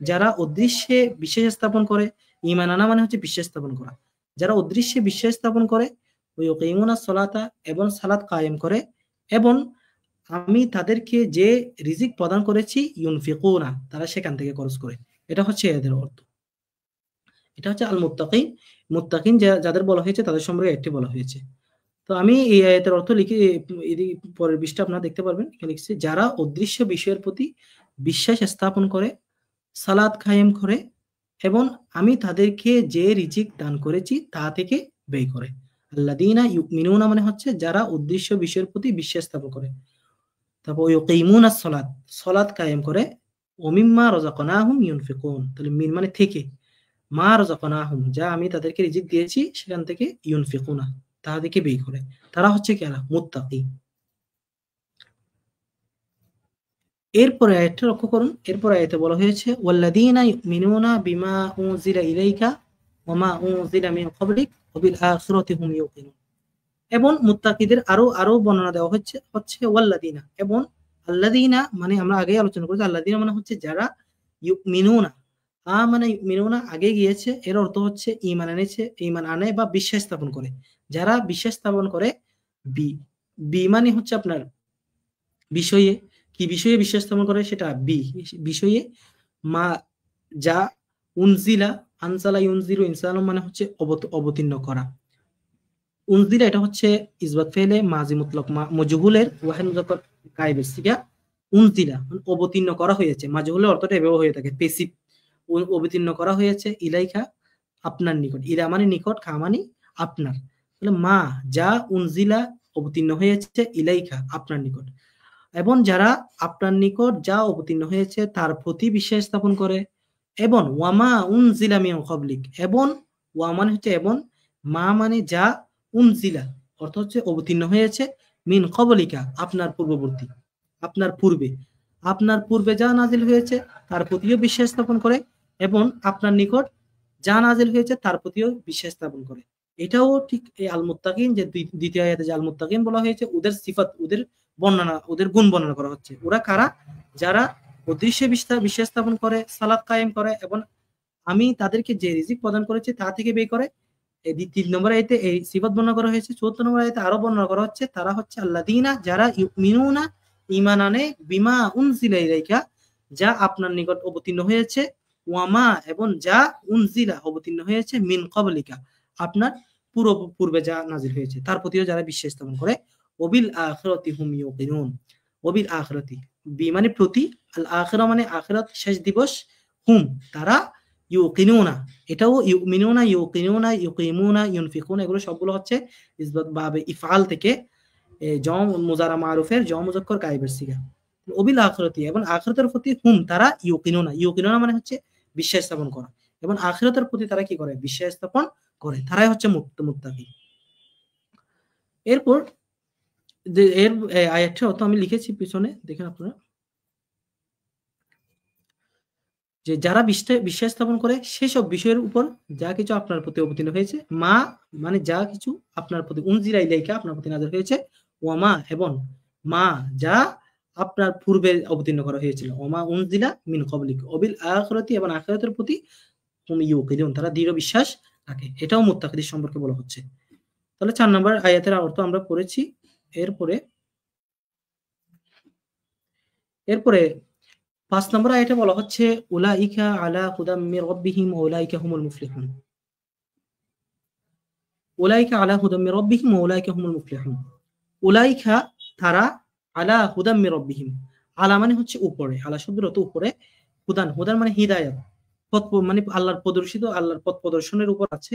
যারা অদৃশ্যে বিশ্বাস স্থাপন করে। ঈমান আনা মানে হচ্ছে বিশ্বাস স্থাপন করা। যারা অদৃশ্যে বিশ্বাস স্থাপন করে, ওয়া ইউকিমুনাস সালাতা এবং সালাত কায়েম করে, এবং আমি তাদেরকে যে রিজিক প্রদান করেছি ইউনফিকুনা তারা সেখান থেকে খরচ করে। এটা হচ্ছে এদের অর্থ। এটা হচ্ছে আল মুত্তাকিন, মুত্তাকিন যাদের বলা হয়েছে তাদের সম্পর্কে একটি বলা হয়েছে। তো আমি এই আয়াতের অর্থ লিখে পরের পৃষ্ঠা আপনারা দেখতে পারবেন, এখানে লিখছি যারা অদৃশ্য বিষয়ের প্রতি বিশ্বাস স্থাপন করে, সালাত কায়েম করে, এবং আমি তাদেরকে যে রিজিক দান করেছি তা থেকে ব্যয় করে। আল্লাযীনা ইউমিনুনা মানে হচ্ছে যারা অদৃশ্য বিষয়ের প্রতি বিশ্বাস স্থাপন করে, তারপর ইউকিমুনাস সালাত, সালাত কায়েম করে, ওয়া মিম্মা রাযাকনাহুম ইউনফিকুন, তাহলে মিন মানে থেকে, মা রাযাকনাহুম যা আমি তাদেরকে রিজিক দিয়েছি সেখান থেকে, ইউনফিকুনা তাদেরকে ব্যয় করে। তারা হচ্ছে কারা? মুত্তাকি। এরপরে আয়াতটা লক্ষ্য করুন, এরপরে আয়াতে বলা হয়েছে ওয়াল্লাযীনা ইউমিনুনা বিমা উনজিলা ইলাইকা ওয়া মা উনজিলা মিন ক্বাবলিক ওয়া বিল আখিরাতি হুম ইউকিনুন। এবং মুত্তাকিদের আরো বর্ণনা দেওয়া হচ্ছে ওয়াল্লাযীনা, এবং আল্লাযীনা মানে আমরা আগেই আলোচনা করেছি, আল্লাযীনা মানে হচ্ছে যারা, ইউমিনুনা মানে ইউমিনুনা আগে গিয়েছে, এর অর্থ হচ্ছে ঈমান এনেছে, ঈমান আনে বা বিশ্বাস স্থাপন করে। যারা বিশ্বাস স্থাপন করে, বি বি মানে হচ্ছে আপনার বিষয়ে, কি বিষয়ে বিশ্বাস স্থাপন করে সেটা বিষয়ে, মা যা, উনজিলা, আনজালা ইউনজিরু ইনসালুম মানে হচ্ছে অবতীর্ণ করা। উনজিলা এটা হচ্ছে ইসবাত ফেলে মাজি মুতলক মজহুলের ওয়াহিদ মুযাক্কার গায়েবের সিগা, উনজিলা মানে অবতীর্ণ করা হয়েছে। মাজহুলের অর্থটা এভাবে হয়ে থাকে, পেসিভ, অবতীর্ণ করা হয়েছে, ইলাইকা আপনার নিকট, ইলা মানে নিকট, খা মানে আপনার, তাহলে মা যা উনজিলা অবতীর্ণ হয়েছে ইলাইকা আপনার নিকট, এবং যারা আপনার নিকট যা অবতীর্ণ হয়েছে তার প্রতি বিশ্বাস স্থাপন করে, এবং ওয়ামা উনজিলা মিন ক্বাবলিক, এবং ওয়া মানে হচ্ছে এবং, মা মানে যা, উনজিলা অর্থ হচ্ছে অবতীর্ণ হয়েছে, মিন ক্বাবলিকা আপনার পূর্ববর্তী, আপনার পূর্বে, আপনার পূর্বে যা নাজিল হয়েছে তার প্রতিও বিশ্বাস স্থাপন করে, এবং আপনার নিকট যা নাজিল হয়েছে তার প্রতিও বিশ্বাস স্থাপন করে। এটাও ঠিক এই আল মুত্তাকিন যে দ্বিতীয় আয়াতে যে আল মুত্তাকিন বলা হয়েছে, ওদের সিফাত, ওদের বর্ণনা, ওদের গুণ বর্ণনা করা হচ্ছে। ওরা কারা? যারা অদৃশ্যে বিশ্বাস স্থাপন করে, সালাত কায়েম করে, এবং আমি তাদেরকে যে রিজিক প্রদান করেছি তা থেকে ব্যয় করে। এই 3 নম্বর আয়াতে এই সিফাত বর্ণনা করা হয়েছে। 4 নম্বর আয়াতে আরো বর্ণনা করা হচ্ছে, তারা হচ্ছে আল্লাযীনা যারা ইউমিনুনা ঈমান আনে বিমা উনজিলা ইলাইকা যা আপনার নিকট অবতীর্ণ হয়েছে, ওয়ামা এবং যা উনজিলা অবতীর্ণ হয়েছে, মিন ক্বাবলিকা আপনার পূর্বে যা নাজিল হয়েছে তার প্রতিও যারা বিশ্বাস স্থাপন করে, ওবিল আখিরাতি হুম ইউকিনুন, ওবিল আখিরাতি বি মানে প্রতি, আল আখিরা মানে আখিরাত শেষ দিবস, হুম তারা, ইউকিনুনা এটাও ইউমিনুনা, ইউকিনুনা, ইউকিমুনা, ইউনফিকুনা এগুলো সবগুলো হচ্ছে ইসবাত বাবে ইফআল থেকে জম মুজারা মারুফের জম মুজাক্কর গায়েবের সিগা। ওবিল আখিরাতি এবং আখিরাতের প্রতি হুম তারা, ইউকিনুনা, ইউকিনুনা মানে হচ্ছে বিশ্বাস স্থাপন করা, এবং আখিরাতের প্রতি তারা কি করে? বিশ্বাস স্থাপন করে, তারাই হচ্ছে মুত্তাকি। এরপর এর আয়াতটা তো আমি লিখেছি পিছনে, দেখেন আপনারা, যে যারা বিশ্বাস স্থাপন করে সেসব বিষয়ের উপর যা কিছু আপনার প্রতি অবতীর্ণ হয়েছে, মা মানে যা কিছু আপনার প্রতি, উনজিলা ইলাইকা আপনার প্রতি নাযিল হয়েছে, ওয়ামা এবং মা যা আপনার পূর্বে অবতীর্ণ করা হয়েছিল, ওমা উনজিলা মিন ক্বাবলিক, ওবিল আখিরাতি এবং আখিরাতের প্রতি হুম ইউকিনুন তারা দৃঢ় বিশ্বাস রাখে। এটাও মুত্তাকিদের সম্পর্কে বলা হচ্ছে। তাহলে 4 নম্বর আয়াতের অর্থ আমরা পড়েছি। এরপরে 5 নম্বর আয়াতে বলা হচ্ছে, উলাইকা আলা হুদাম মির রাব্বিহিম ওয়া উলাইকা হুমুল মুফলিহুন। উলাইকা আলা হুদাম মির রাব্বিহিম ওয়া উলাইকা হুমুল মুফলিহুন। উলাইকা তারা, আলা হুদাম মির রাব্বিহিম, আলা মানে হচ্ছে উপরে, আলা শব্দের অর্থ উপরে, হুদান মানে হিদায়াত, পথ মানে আল্লাহর প্রদর্শিত, আল্লাহর পথ প্রদর্শনের উপর আছে,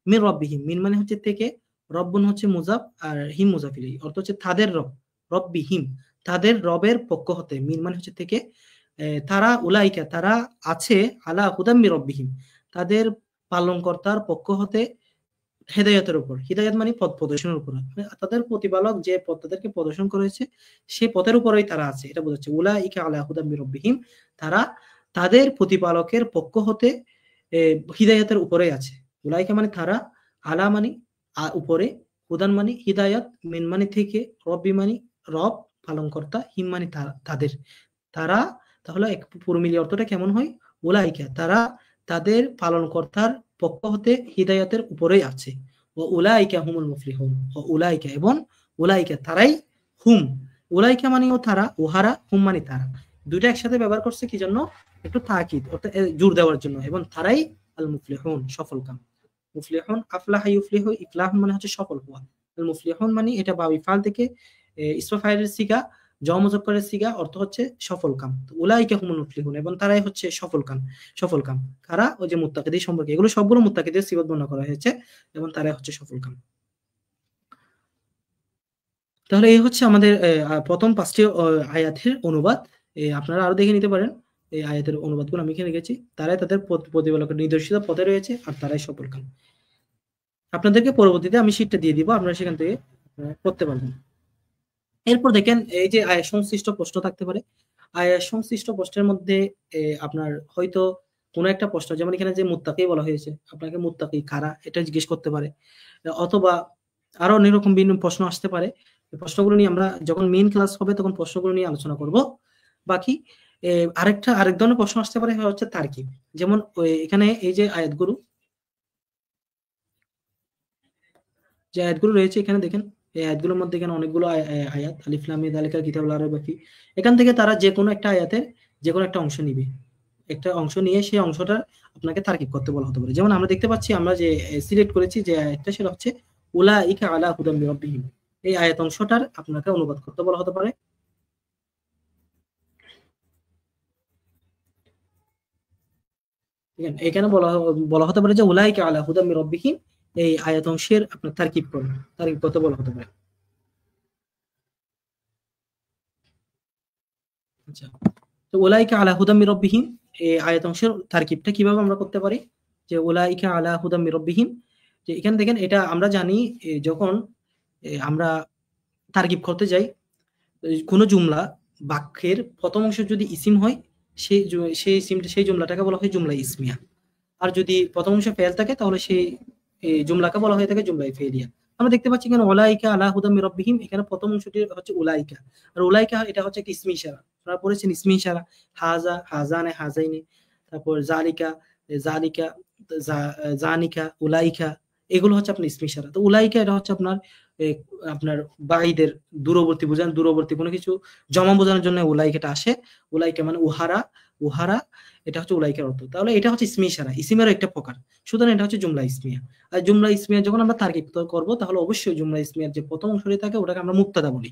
মির রাব্বিহিম মিন মানে হচ্ছে থেকে, রব্বুন হচ্ছে মুজাফ, আর হিম মুজাফ ইলাইহি অর্থ হচ্ছে তাদের রব, রব্বিহিম তাদের রবের পক্ষ হতে, মিন মানে হচ্ছে থেকে, তারা উলাইকা তারা আছে, আলা হুদাম মির রাব্বিহিম তাদের পালনকর্তার পক্ষ হতে, হেদায়েতের উপর, হিদায়াত মানে পথ প্রদর্শনের উপর, তাদের প্রতিপালক যে পথ তাদেরকে প্রদর্শন করেছে সেই পথের উপরেই তারা আছে, এটা বোঝাচ্ছে। উলাইকা আলা হুদাম মির রাব্বিহিম তারা তাদের প্রতিপালকের পক্ষ হতে হিদায়াতের উপরেই আছে। উলাইকা মানে তারা, আলা মানে উপরে, হুদান মানে হিদায়াত, মিন মানে থেকে, রব্বি মানে রব পালনকর্তা, হিম মানে তাদের, তারা, তাহলে পুরো মিলিয়ে অর্থটা কেমন হয়? উলাইকা তারা তাদের পালনকর্তার পক্ষ হতে হিদায়াতের উপরেই আছে, ও উলাইকা হুমুল মুফলিহুন, ও উলাইকা এবং উলাইকা তারাই, হুম উলাইকা মানেও তারা, উহারা, হুম মানে তারা, দুইটা একসাথে ব্যবহার করছে কি জন্য? একটু তাকিদ অর্থাৎ জোর দেওয়ার জন্য, এবং তারাই আল মুফলিহুন সফলকাম। মুফলিহুন আফলাহা ইউফলিহু, ইফলাহ মানে হচ্ছে সফল হওয়া, আল মুফলিহুন মানে এটা বাবি ফাল থেকে ইসম ফাইলের সিগা, মুজাক্কারের সিগা, অর্থ হচ্ছে সফলকাম। তো উলাইকা হুমুল মুফলিহুন এবং তারাই হচ্ছে সফলকাম কারা? ওই যে মুত্তাকিদের সম্পর্কে, এগুলো সবগুলো মুত্তাকিদের সিফাত বর্ণনা করা হয়েছে, এবং তারাই হচ্ছে সফলকাম। তাহলে এই হচ্ছে আমাদের প্রথম 5টি আয়াতের অনুবাদ। আপনারা আরো দেখে নিতে পারেন এই আয়াতের অনুবাদগুলো আমি এখানে লিখেছি। তারাই তাদের প্রতিপালকের নির্দেশিত পথে রয়েছে, আর তারাই সফলকাম। আপনাদেরকে পরবর্তীতে আমি শীটটা দিয়ে দিব, আপনারা সেখান থেকে পড়তে পারবেন। এরপর দেখেন, এই যে আয়াত সংশ্লিষ্ট প্রশ্ন থাকতে পারে। আয়াত সংশ্লিষ্ট প্রশ্নের মধ্যে আপনার হয়তো কোনো একটা প্রশ্ন, যেমন এখানে যে মুত্তাকি বলা হয়েছে, আপনাকে মুত্তাকি কারা এটা জিজ্ঞেস করতে পারে, অথবা আরো অনেক রকম বিভিন্ন প্রশ্ন আসতে পারে। এই প্রশ্নগুলো নিয়ে আমরা যখন মেইন ক্লাস হবে তখন প্রশ্নগুলো নিয়ে আলোচনা করব। বাকি আরেক ধরনের প্রশ্ন আসতে পারে হচ্ছে তারকিব, যেমন এখানে এই যে আয়াতগুলো রয়েছে এখানে দেখেন, এই আয়াতগুলোর মধ্যে এখানে অনেকগুলো আয়াত, আলিফ লাম মিম যালিকা কিতাবুল লা রাইবা ফিহ, এখান থেকে তারা যে কোনো একটা আয়াতের যে কোনো একটা অংশ নিবে, একটা অংশ নিয়ে সেই অংশটা আপনাকে তারকিব করতে বলা হতে পারে। যেমন আমরা দেখতে পাচ্ছি, আমরা যে সিলেক্ট করেছি যে আয়াতটা, সেটা হচ্ছে উলাইকা আলা হুদাম মির রাব্বিহিম, এই আয়াত অংশটার আপনাকে অনুবাদ করতে বলা হতে পারে। এখানে বলা হতে পারে যে উলাইকা আলা হুদা মির রাব্বিহিম, এই আয়াত অংশের আপনার তারকিব করুন, তারকিব করতে বলা হতে পারে। আচ্ছা, তো উলাইকা আলা হুদা মির রাব্বিহিম এই আয়াত অংশের তারকিবটা কিভাবে আমরা করতে পারি? যে উলাইকা আলা হুদা মির রাব্বিহিম, যে এখানে দেখেন এটা আমরা জানি যখন আমরা তারকিব করতে যাই, কোন জুমলা বাক্যের প্রথম অংশ যদি ইসিম হয়, সেই জুমলাটাকে বলা হয় জুমলা ইসমিয়া। আর যদি প্রথম অংশে ফেল থাকে তাহলে সেই জুমলাকে বলা হয়ে থাকে জুমলা ফেলিয়া। আমরা দেখতে পাচ্ছি এখানে উলাইকা আলা হুদা মির রাব্বিহিম, এখানে প্রথম অংশটি হচ্ছে উলাইকা, আর উলাইকা এটা হচ্ছে একটা ইসমি ইশারা। আপনারা পড়েছেন ইসমি ইশারা, হাজা, হাজানে, হাজাইনে, তারপর জালিকা, জালিকা, জানিকা, উলাইকা, এগুলো হচ্ছে আপনার ইসমি ইশারা। তো উলাইকা এটা হচ্ছে আপনার আপনার বাইদের দূরবর্তী বোঝান, দূরবর্তী কোনো কিছু জমা বোঝানোর জন্য উলাইকাটা আসে। উলাইকা মানে উহারা, উহারা, এটা হচ্ছে উলাইকার অর্থ। তাহলে এটা হচ্ছে ইসমি ইশারা, ইসিমেরও একটা প্রকার। সুতরাং এটা হচ্ছে জুমলা ইসমিয়া। আর জুমলা ইসমিয়া যখন আমরা তারকিব করব, তাহলে অবশ্যই জুমলা ইসমিয়ার যে প্রথম অংশটি থাকে ওটাকে আমরা মুবতাদা বলি।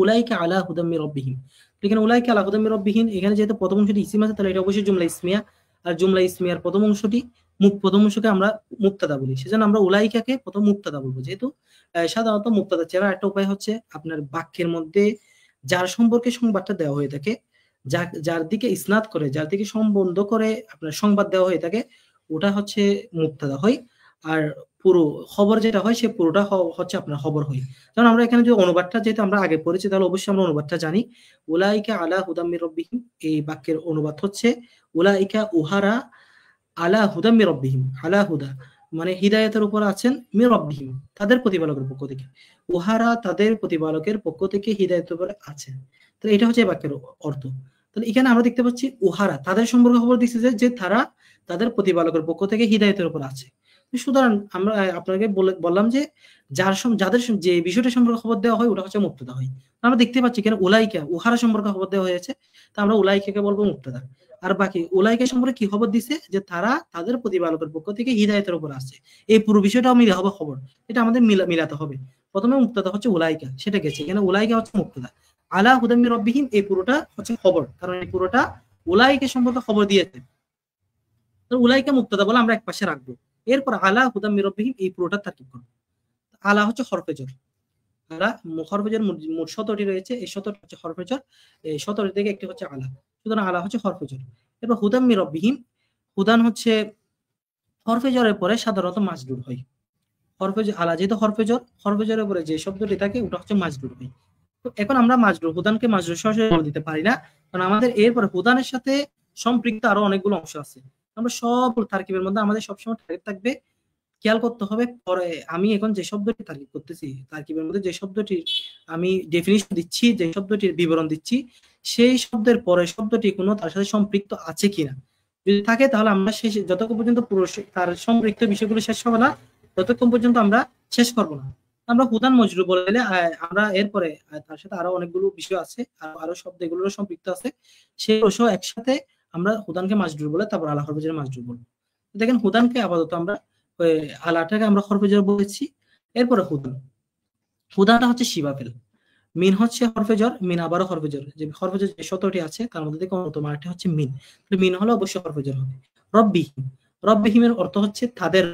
উলাইকা আলা হুদাম মির রাব্বিহিম, এখানে উলাইকা আলা হুদাম মির রাব্বিহিম, এখানে যেহেতু প্রথম অংশটি ইসিম আছে, তাহলে এটা অবশ্যই জুমলা ইসমিয়া। আর জুমলা ইসমিয়ার প্রথম অংশটি প্রথম অংশকে আমরা মুবতাদা বলি, সেজন্য আমরা উলাইকাকে প্রথম মুবতাদা বলবো। যেহেতু সাধারণত মুবতাদা চেনার একটা উপায় হচ্ছে আপনার বাক্যের মধ্যে যার সম্পর্কে সংবাদটা দেওয়া হয়ে থাকে, যার দিকে ইসনাদ করে, যার দিকে সম্বন্ধ করে আপনার সংবাদ দেওয়া হয়ে থাকে, ওটা হচ্ছে মুবতাদা হয়। আর পুরো খবর যেটা হয় সে পুরোটা হচ্ছে আপনার খবর হয়। কারণ আমরা এখানে যে অনুবাদটা যেহেতু আমরা আগে পড়েছি, তাহলে অবশ্যই আমরা অনুবাদটা জানি। উলাইকা আলা হুদাম মির রাব্বিহিম, এই বাক্যের অনুবাদ হচ্ছে উলাইকা উহারা আলা হুদাম মির রাব্বিহিম। আলা হুদা মানে হিদায়াতের উপর আছেন, মির রাব্বিহিম তাদের প্রতিপালকের পক্ষ থেকে, উহারা তাদের প্রতিপালকের পক্ষ থেকে হিদায়াতের উপর আছেন। তাহলে এটা হচ্ছে এই বাক্যের অর্থ। তাহলে এখানে আমরা দেখতে পাচ্ছি উহারা তাদের সম্পর্কে খবর দিচ্ছে যে তারা তাদের প্রতিপালকের পক্ষ থেকে হিদায়াতের উপর আছে। সুতরাং আমরা আপনাকে বললাম যে যাদের যে বিষয়টা সম্পর্কে খবর দেওয়া হয় ওটা হচ্ছে মুবতাদা হয়। আমরা দেখতে পাচ্ছি এখানে উলাইকা উহারা সম্পর্কে খবর দেওয়া হয়েছে, তা আমরা উলাইকাকে বলবো মুবতাদা। আর বাকি উলাইকা সম্পর্কে কি খবর দিছে, যে তারা তাদের প্রতিপালকের পক্ষ থেকে হিদায়াতের উপর আছে, এই পুরো বিষয়টাও মিলে হবে খবর। এটা আমাদের মিলাতে হবে। প্রথমে মুবতাদা হচ্ছে উলাইকা, সেটা গেছে, এখানে উলাইকা হচ্ছে মুবতাদা। আলা হুদাম মির রাব্বিহিম এই পুরোটা হচ্ছে খবর, কারণ এই পুরোটা উলাইকা সম্পর্কে খবর দিয়েছে। তো উলাইকা মুবতাদা বলে আমরা একপাশে রাখবো। এরপর আলা হুদাম মির রাব্বিহিম এই পুরোটা তারকিব করব। আলা হচ্ছে হরফে জর, আলা হরফে জর মোট 17টি রয়েছে, এই 17টি হচ্ছে হরফে জর, এই 17টি থেকে একটি হচ্ছে আলা। সুতরাং আলা হচ্ছে হরফে জর। এরপর হুদাম মির রাব্বিহিম, হুদান হচ্ছে হরফে জরের পরে সাধারণত মাজরুর হয়। আলা যেহেতু হরফে জরের পরে যে শব্দটি থাকে ওটা হচ্ছে মাজরুর হয়। তো এখন আমরা হুদানকে মাজরুর সরাসরি দিতে পারি না, কারণ আমাদের এরপরে হুদানের সাথে সম্পৃক্ত আরো অনেকগুলো অংশ আছে। আমরা সব তারকিবের মধ্যে আমাদের সবসময় তারকিব থাকবে, খেয়াল করতে হবে। পরে আমি এখন যে শব্দটি তারকিব করতেছি, তারকিবের মধ্যে যে শব্দটির আমি ডেফিনিশন দিচ্ছি, যে শব্দটির বিবরণ দিচ্ছি, সেই শব্দের পরে শব্দটি কোনো তার সাথে সম্পৃক্ত আছে কিনা। যদি থাকে তাহলে আমরা যতক্ষণ পর্যন্ত পুরো তার সম্পৃক্ত বিষয়গুলো শেষ হবে না, ততক্ষণ পর্যন্ত আমরা শেষ করব না। আমরা হুদান মজরুর বলে আমরা এরপরে তার সাথে আরো অনেকগুলো বিষয় আছে, আরো শব্দ এগুলোর সম্পৃক্ত আছে, সেগুলো সহ একসাথে আমরা হুদানকে মাজরুর বলে তারপর আলা হরফে জের মাজরুর বলবো। দেখেন হুদানকে আপাতত আমরা আলাটাকে আমরা হরফে জর বলেছি। এরপরে হুদানটা হচ্ছে শিবাফেল, মিন হচ্ছে হরফে জর, মিন আবারও হরফে জর। যে হরফে জর যে 17টি আছে তার মধ্যে থেকে অন্যতম আরেকটি হচ্ছে মিন, মিন হলে অবশ্যই হরফে জর হবে। রব্বিহিম, রব্বিহিমের অর্থ হচ্ছে তাদের।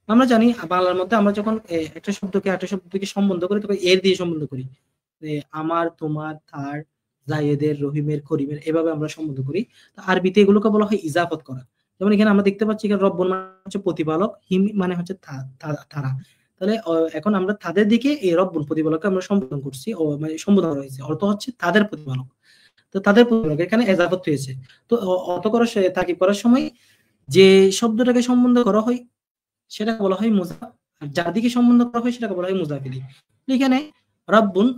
আমরা জানি বাংলার মধ্যে আমরা যখন একটা শব্দকে একটা শব্দ থেকে সম্বন্ধ করি তবে এর দিয়ে সম্বন্ধ করি, আমার, তোমার, তার, জায়েদের, রহিমের, করিমের, এভাবে আমরা সম্বন্ধ করি। আরবিতে এগুলোকে বলা হয় ইজাফত করা। যেমন এখানে আমরা দেখতে পাচ্ছি এখানে রব্বুন মানে হচ্ছে প্রতিপালক, হিম মানে হচ্ছে তারা। তাহলে এখন আমরা তাদের দিকে এই রব্বুন প্রতিপালককে আমরা সম্বোধন করছি, মানে সম্বোধন করা হয়েছে, অর্থ হচ্ছে তাদের প্রতিপালক। তো তাদের প্রতিপালক এখানে এজাফত হয়েছে। তো অর্থ করার তাকিব করার সময় যে শব্দটাকে সম্বন্ধ করা হয় সেটাকে বলা হয় মুজাফ, আর যার দিকে সম্বন্ধ করা হয় সেটাকে বলা হয় মুজাফ ইলাইহি। এখানে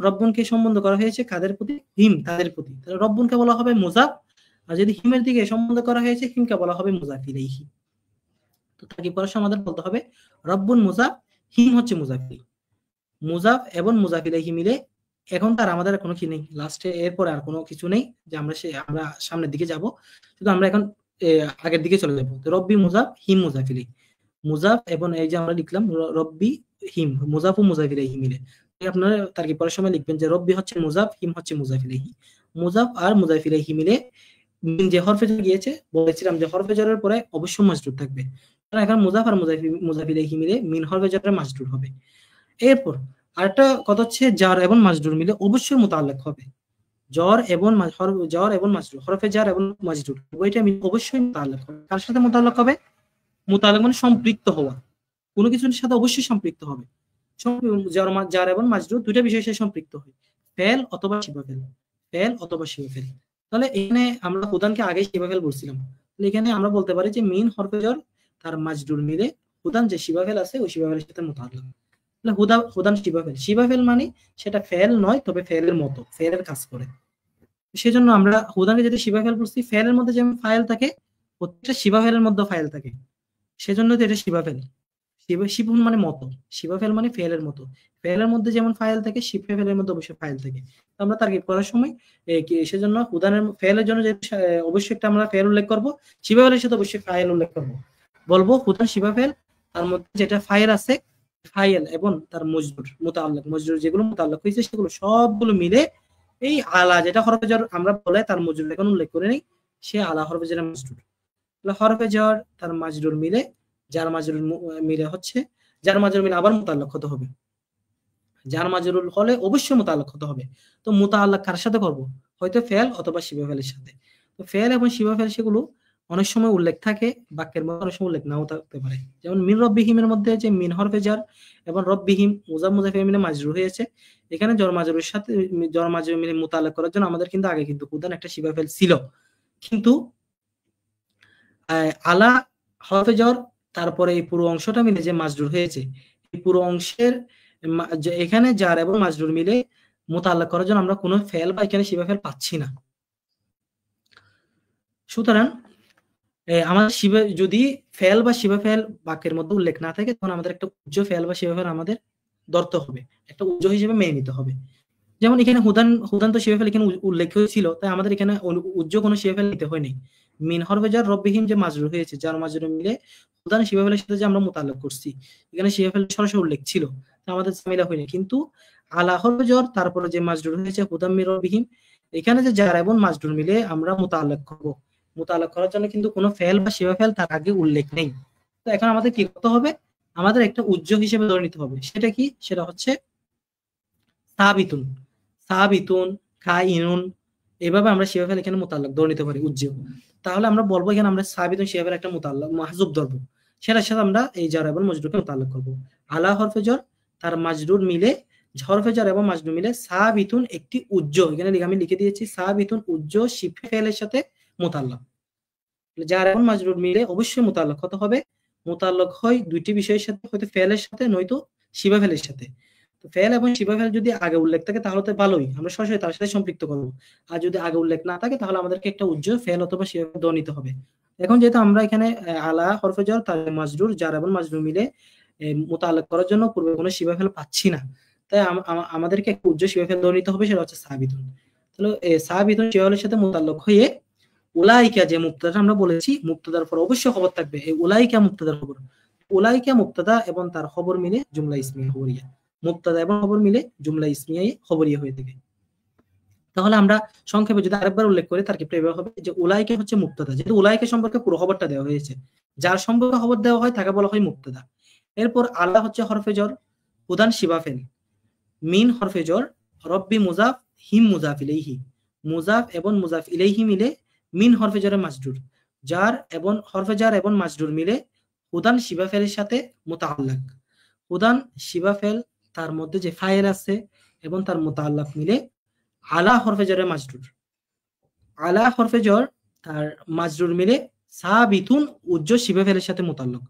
রব্বুনকে সম্বন্ধ করা হয়েছে কাদের প্রতি, হিম তাদের প্রতি, তাহলে রব্বুনকে বলা হবে মুজাফ, আর যদি হিমের দিকে সম্বন্ধ করা হয়েছে হিমকে বলা হবে মুজাফ ইলাইহি। তো তাকিব করার সময় আমাদের বলতে হবে রব্বুন মুজাফ, হিম হচ্ছে মুজাফ ইলাইহি। মুজাফ এবং মুজাফ ইলাইহি মিলে এখন তার আমাদের কোনো কি নেই, লাস্টে এরপরে আর কোনো কিছু নেই যে আমরা সামনের দিকে যাব, শুধু আমরা এখন আগের দিকে চলে যাবো। রব্বি মুজাফ, হিম মুজাফ ইলাইহি। মুজাফ এবং এই যে আমরা লিখলাম রব্বি হিম, মুজাফ ও মুজাফ ইলাইহি মিলে। আপনারা তারকিব করার সময় লিখবেন যে রব্বি হচ্ছে মুজাফ, হিম হচ্ছে মুজাফ ইলাইহি। মুজাফ আর মুজাফ ইলাইহি মিলে মিন যে হরফে জর গিয়েছে বলেছিলাম যে হরফে জরের পরে অবশ্যই মাজরুর থাকবে, কারণ এখন মুজাফ আর মুজাফ ইলাইহি মিলে মিন হরফে জরের মাজরুর হবে। এরপর আরেকটা কথা হচ্ছে জার এবং মাজরুর মিলে অবশ্যই মুতাআল্লিক হবে। জ্বর এবং মাজরুর, হরফে জার এবং মাজরুর ওইটা মিলে অবশ্যই মুতাআল্লিক হবে। কার সাথে মুতাআল্লিক হবে? মুতাআল্লিক মানে সম্পৃক্ত হওয়া, কোনো কিছুর সাথে অবশ্যই সম্পৃক্ত হবে। জার এবং মাজরুর দুইটা বিষয়ের সাথে সম্পৃক্ত হয়, ফেল অথবা শিবা ফেল, ফেল অথবা শিবা ফেল। তাহলে এখানে আমরা হুদানকে আগে শিবা ফেল বলছিলাম, তাহলে এখানে আমরা বলতে পারি যে মিন হরফে জর তার মাজরুর মিলে হুদান যে শিবা ফেল আছে ওই শিবা ফেলের সাথে মুতাআল্লিক। তাহলে হুদান শিবা ফেল, শিবা ফেল মানে সেটা ফেল নয় তবে ফেলের মতো, ফেলের কাজ করে। সেজন্য আমরা হুদানকে যদি শিবা ফেল বলছি, ফেলের মধ্যে যেমন ফাইল থাকে প্রত্যেকটা শিবা ফেলের মধ্যে ফাইল থাকে, সেজন্য তো এটা শিবা ফেল। শিবুন মানে মতো, শিবা ফেল মানে ফেলের মতো, ফেলের মধ্যে যেমন ফাইল থাকে শিবা ফেলের মধ্যে অবশ্যই ফাইল থাকে। তো আমরা তারকিব করার সময় সেজন্য হুদানের ফেলের জন্য যে অবশ্যই একটা আমরা ফেল উল্লেখ করব, শিবা ফেলের সাথে অবশ্যই ফাইল উল্লেখ করব। বলবো হুদান শিবা ফেল, তার মধ্যে যেটা ফাইল আছে ফাইল এবং তার মজরুর মুতাআল্লিক, মজরুর যেগুলো মুতাআল্লিক হয়েছে সেগুলো সবগুলো মিলে এই আলা যেটা হরফে জর আমরা বলে তার মজরুর এখন উল্লেখ করে নেই, সে আলা হরফে জর মজরুর। তাহলে হরফে জর তার মাজরুর মিলে যার মাজরুর মিলে হচ্ছে, যার মাজরুর মিলে আবার মুতাআল্লিক হতে হবে, যার মাজরুর হলে অবশ্যই মুতাআল্লিক হতে হবে। তো মুতাআল্লিক কার সাথে করব? হয়তো ফেল অথবা শিবা ফেলের সাথে। তো ফেল এবং শিবা ফেল সেগুলো অনেক সময় উল্লেখ থাকে বাক্যের মধ্যে, অনেক সময় উল্লেখ নাও থাকতে পারে। যেমন মিন রব্বিহিমের মধ্যে যে মিন হরফে জার এবং রব্বিহিম মুজাফ মুজাফ মিলে মাজরুর হয়েছে, এখানে জর মাজরুরের সাথে জর মাজরুর মিলে মুতাআল্লিক করার জন্য আমাদের কিন্তু আগে কিন্তু উদান একটা শিবা ফেল ছিল, কিন্তু আলা হরফে জর তারপরে এই পুরো অংশটা মিলে যে মাজরুর হয়েছে, এই পুরো অংশের এখানে জার এবং মাজরুর মিলে মুতাআল্লিক করার জন্য আমরা কোনো ফেল বা এখানে শিবা ফেল পাচ্ছি না। সুতরাং আমাদের শিবা যদি ফেল বা শিবা ফেল বাক্যের মধ্যে উল্লেখ না থাকে তখন আমাদের একটা উজ্জ ফেল বা শিবা ফেল আমাদের ধরতে হবে, একটা উজ্জ হিসেবে মেনে নিতে হবে। যেমন এখানে হুদান তো শিবা ফেল এখানে উল্লেখ হয়েছিল, তাই আমাদের এখানে উজ্জ কোনো শিবা ফেল নিতে হয়নি। মিন হরফে জার রব্বিহিম যে মাজরুর হয়েছে, যার মাজরুর মিলে হুদান শিবা ফেলের সাথে যে আমরা মুতাআল্লিক করছি, এখানে শিবা ফেল সরাসরি উল্লেখ ছিল, তাই আমাদের ঝামেলা হয়নি। কিন্তু আলা হরফে জর তারপরে যে মাজরুর হয়েছে হুদান মির রব্বিহিম, এখানে যে জার এবং মাজরুর মিলে আমরা মুতাআল্লিক করব, মুতাআল্লিক করার জন্য কিন্তু কোনো ফেল বা শিবা ফেল তার আগে উল্লেখ নেই। তো এখন আমাদের কি করতে হবে? আমাদের একটা উজ্জ হিসেবে ধরে নিতে হবে। সেটা কি? সেটা হচ্ছে সাবিতুন, সাবিতুন, কাইনুন, এভাবে আমরা শিবা ফেল এখানে মুতাআল্লিক ধরে নিতে পারি উজ্জ। তাহলে আমরা বলবো এখানে আমরা সাবিতুন শিবা ফেল একটা মুতাআল্লিক মাহজুব ধরবো, সেটার সাথে আমরা এই জার এবং মাজরুরকে মুতাআল্লিক করব। আলা হরফে জর তার মাজরুর মিলে, হরফে জর এবং মাজরুর মিলে সাবিতুন একটি উজ্জ, এখানে আমি লিখে দিয়েছি সাবিতুন উজ্জ শিফে ফেলের সাথে মুতাআল্লিক। জার এবং মাজরুর মিলে অবশ্যই মুতাআল্লিক হতে হবে। মুতাআল্লিক হয় দুইটি বিষয়ের সাথে, হয়তো ফেলের সাথে নয়তো শিবা ফেলের সাথে। তো ফেল এবং শিবা ফেল যদি আগে উল্লেখ থাকে তাহলে তো ভালোই, আমরা সরাসরি তার সাথে সম্পৃক্ত করব। আর যদি আগে উল্লেখ না থাকে তাহলে আমাদেরকে একটা উজ্জ ফেল অথবা শিবা ফেল ধরে নিতে হবে। এখন যেহেতু আমরা এখানে আলা হরফে জর তার মাজরুর, জার এবং মাজরুর মিলে মুতাআল্লিক করার জন্য পূর্বে কোনো শিবা ফেল পাচ্ছি না, তাই আমাদেরকে একটা উজ্জ শিবা ফেল ধরে নিতে হবে, সেটা হচ্ছে সাবিতুন। তাহলে সাবিতুন শিবা ফেলের সাথে মুতাআল্লিক হয়ে উলাইকা যে মুক্তাদা আমরা বলেছি, মুক্তাদার পর অবশ্যই খবর থাকবে, এই উলাইকা মুক্তাদার খবর। উলাইকা মুক্তাদা এবং তার খবর মিলে জুমলা ইসমিয়া খবরিয়া, মুক্তাদা এবং খবর মিলে জুমলা ইসমিয়ায় খবরিয়া হয়ে থাকে। তাহলে আমরা সংক্ষেপে যদি আরেকবার উল্লেখ করি তার ক্ষেত্রে এভাবে হবে যে উলাইকা হচ্ছে মুক্তাদা, যেহেতু উলাইকা সম্পর্কে পুরো খবরটা দেওয়া হয়েছে, যার সম্পর্কে খবর দেওয়া হয় তাকে বলা হয় মুক্তাদা। এরপর আলা হচ্ছে হরফে জর, হুদান শিবা ফেল, মিন হরফে জর, রব্বি মুজাফ, হিম মুজাফ ইলাইহি, মুজাফ এবং মুজাফ ইলাইহি মিলে মিন হরফে জরে মাজরুর, জার এবং হরফে জার এবং মাজরুর মিলে হুদান শিবা ফেলের সাথে মুতাআল্লিক। হুদান শিবা ফেল তার মধ্যে যে ফাইল আছে এবং তার মুতাআল্লিক মিলে আলা হরফে জরে মাজরুর, আলা হরফে জর তার মাজরুর মিলে সাবিতুন উজ্জ শিবা ফেলের সাথে মুতাআল্লিক।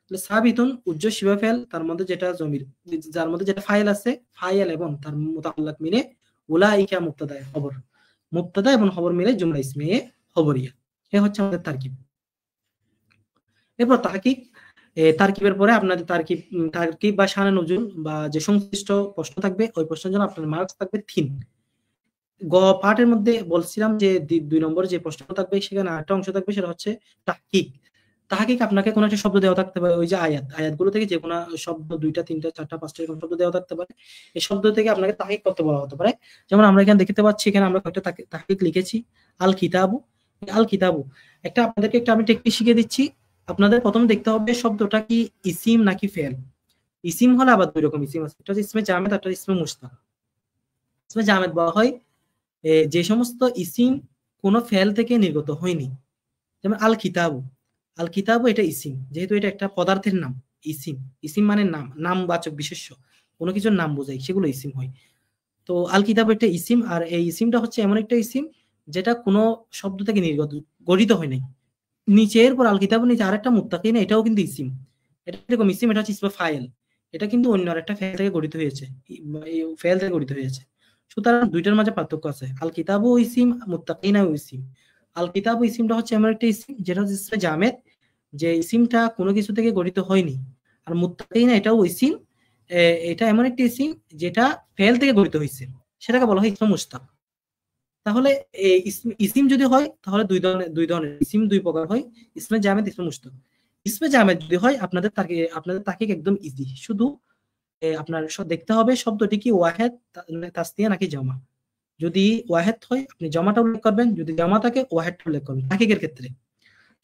তাহলে সাবিতুন উজ্জ শিবা ফেল তার মধ্যে যেটা জমির, যার মধ্যে যেটা ফাইল আছে, ফাইল এবং তার মুতাআল্লিক মিলে উলাইকা মুবতাদা খবর, মুবতাদা এবং খবর মিলে জুমলা ইসমিয়ে খবরিয়া। এ হচ্ছে আমাদের তারকিব। এরপর তাহকিক, তারকিবের পরে আপনাদের তারকিব বা শানে নজুল বা যে সংশ্লিষ্ট প্রশ্ন থাকবে ওই প্রশ্নের জন্য আপনার মার্কস থাকবে 3। গ পার্টের মধ্যে বলছিলাম যে 2 নম্বরে যে প্রশ্ন থাকবে সেখানে আরেকটা অংশ থাকবে, সেটা হচ্ছে তাহকিক। তাহকিক আপনাকে কোনো একটা শব্দ দেওয়া থাকতে পারে, ওই যে আয়াতগুলো থেকে যে কোনো শব্দ 2টা 3টা 4টা 5টা এরকম শব্দ দেওয়া থাকতে পারে, এই শব্দ থেকে আপনাকে তাহকিক করতে বলা হতে পারে। যেমন আমরা এখানে দেখতে পাচ্ছি, এখানে আমরা কয়েকটা তাহকিক লিখেছি। আল কিতাবু, আল কিতাবু, একটা আপনাদেরকে একটা আমি টেকনিক শিখিয়ে দিচ্ছি। আপনাদের প্রথমে দেখতে হবে শব্দটা কি ইসিম নাকি ফেল। ইসিম হলে আবার দুই রকম ইসিম আছে, একটা হচ্ছে ইসমে জামেদ, একটা ইসমে মুশতাক। ইসমে জামেদ বলা হয় যে সমস্ত ইসিম কোন ফেল থেকে নির্গত হয়নি। যেমন আল কিতাবু, আল কিতাবু এটা ইসিম, যেহেতু এটা একটা পদার্থের নাম। ইসিম, ইসিম মানে নাম, নামবাচক বিশেষ্য, কোনো কিছুর নাম বোঝায়, সেগুলো ইসিম হয়। তো আল কিতাব একটা ইসিম, আর এই ইসিমটা হচ্ছে এমন একটা ইসিম যেটা কোনো শব্দ থেকে নির্গত, গঠিত হয় নাই। নিচের পর আল কিতাবের নিচে আরেকটা মুত্তাকিন, এটাও কিন্তু ইসিম। এটা এরকম ইসিম, এটা হচ্ছে ইসমে ফাইল। এটা কিন্তু অন্য আরেকটা ফেল থেকে গঠিত হয়েছে, এই ফেল থেকে গঠিত হয়েছে। সুতরাং দুইটার মাঝে পার্থক্য আছে। আল কিতাবও ইসিম, মুত্তাকিনাও ইসিম। আল কিতাবু ইসিমটা হচ্ছে এমন একটা ইসিম যেটা হচ্ছে ইসমে জামেদ, যে ইসিমটা কোনো কিছু থেকে গঠিত হয়নি। আর মুত্তাকিনা এটাও ইসিম, এটা এমন একটা ইসিম যেটা ফেল থেকে গঠিত হয়েছে, সেটাকে বলা হয় ইসমে মুশতাক। তাহলে এই ইসিম যদি হয় তাহলে দুই ধরনের ইসিম, দুই প্রকার হয়, ইসমে জামেদ, ইসমে মুশতাক। ইসমে জামেদ যদি হয় আপনাদের তাকিক একদম ইজি, শুধু আপনার দেখতে হবে শব্দটি কি ওয়াহেদ, তাসনিয়া নাকি জমা। যদি ওয়াহেদ হয় আপনি জমাটা উল্লেখ করবেন, যদি জমা থাকে ওয়াহেদটা উল্লেখ করবেন। তাকিকের ক্ষেত্রে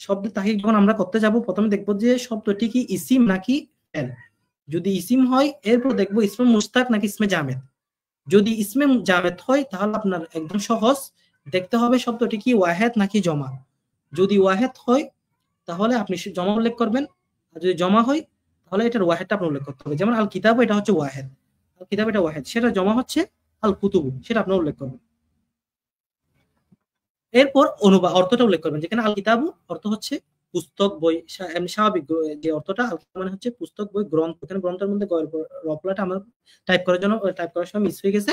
শব্দের তাকিক যখন আমরা করতে যাব, প্রথমে দেখবো যে শব্দটি কি ইসিম নাকি ফেল। যদি ইসিম হয় এরপর দেখবো ইসমে মুশতাক নাকি ইসমে জামেদ। যদি ইসমে জামেদ হয় তাহলে আপনার একদম সহজ, দেখতে হবে শব্দটি কি ওয়াহেদ নাকি জমা। যদি ওয়াহেদ হয় তাহলে আপনি জমা উল্লেখ করবেন, আর যদি জমা হয় তাহলে এটার ওয়াহেদটা আপনি উল্লেখ করতে হবে। যেমন আল কিতাব, এটা হচ্ছে ওয়াহেদ, আল কিতাব এটা ওয়াহেদ, সেটা জমা হচ্ছে আল কুতুবু, সেটা আপনি উল্লেখ করবেন। এরপর অনুবাদ অর্থটা উল্লেখ করবেন, যেখানে আল কিতাবু অর্থ হচ্ছে পুস্তক, বই, এমনি স্বাভাবিক যে অর্থটা। আল কিতাব মানে হচ্ছে পুস্তক, বই, গ্রন্থ। এখানে গ্রন্থের মধ্যে রপলাটা আমার টাইপ করার সময় মিস হয়ে গেছে।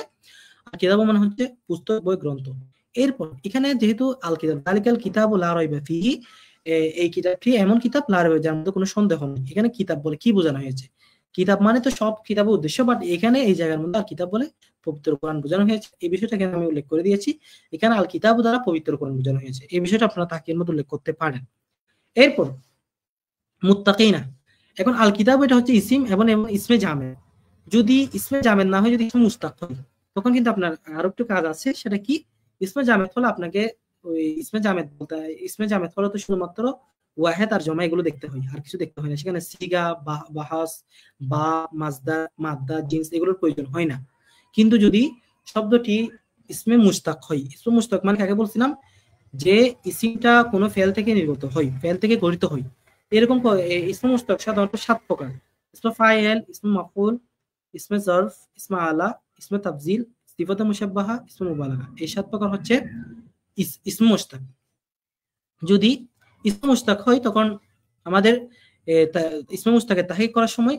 আর কিতাব মানে হচ্ছে পুস্তক, বই, গ্রন্থ। এরপর এখানে যেহেতু আল কিতাব, যালিকাল কিতাবু লা রাইবা ফিহি, এই কিতাবটি এমন কিতাব লা রাইবা, যার মধ্যে কোনো সন্দেহ নেই। এখানে কিতাব বলে কি বোঝানো হয়েছে? কিতাব মানে তো সব কিতাবের উদ্দেশ্য, বাট এখানে এই জায়গার মধ্যে আল কিতাব বলে পবিত্র কোরআন বোঝানো হয়েছে। এই বিষয়টা এখানে আমি উল্লেখ করে দিয়েছি। এখানে আল কিতাব দ্বারা পবিত্র কোরআন বোঝানো হয়েছে, এই বিষয়টা আপনারা তাকিয়ের মধ্যে উল্লেখ করতে পারেন। এরপর মুত্তাকিনা, এখন আল কিতাব এটা হচ্ছে ইসিম এবং ইসমে জামেদ। যদি ইসমে জামেদ না হয়, যদি ইসমে মুস্তাক হয়, তখন কিন্তু আপনার আরো একটু কাজ আছে। সেটা কি? ইসমে জামেদ হলে আপনাকে ওই ইসমে জামেদ বলতে হয়। ইসমে জামেদ হলে তো শুধুমাত্র ওয়াহেদ আর জমা এগুলো দেখতে হয়, আর কিছু দেখতে হয় না। সেখানে সিগা, বাহাস, বা, মাজদার, মাদ্দা, জিন্স এগুলোর প্রয়োজন হয় না। কিন্তু যদি শব্দটি ইসমে মুস্তাক হয়, ইসমে মুস্তাক মানে কাকে বলছিলাম, যে ইসিমটা কোনো ফেল থেকে নির্গত হয়, ফেল থেকে গঠিত হয়। এরকম ইসমে মুশতাক সাধারণত ৭ প্রকার: ইসমে ফাইল, ইসমে মাফউল, ইসমে জরফ, ইসমে আলা, ইসমে তাফজিল, সিফাতে মুশাব্বাহা, ইসমে মুবালাগা। এই ৭ প্রকার হচ্ছে ইসমে মুশতাক। যদি ইসমে মুশতাক হয় তখন আমাদের ইসমে মুশতাকের তাহকিক করার সময়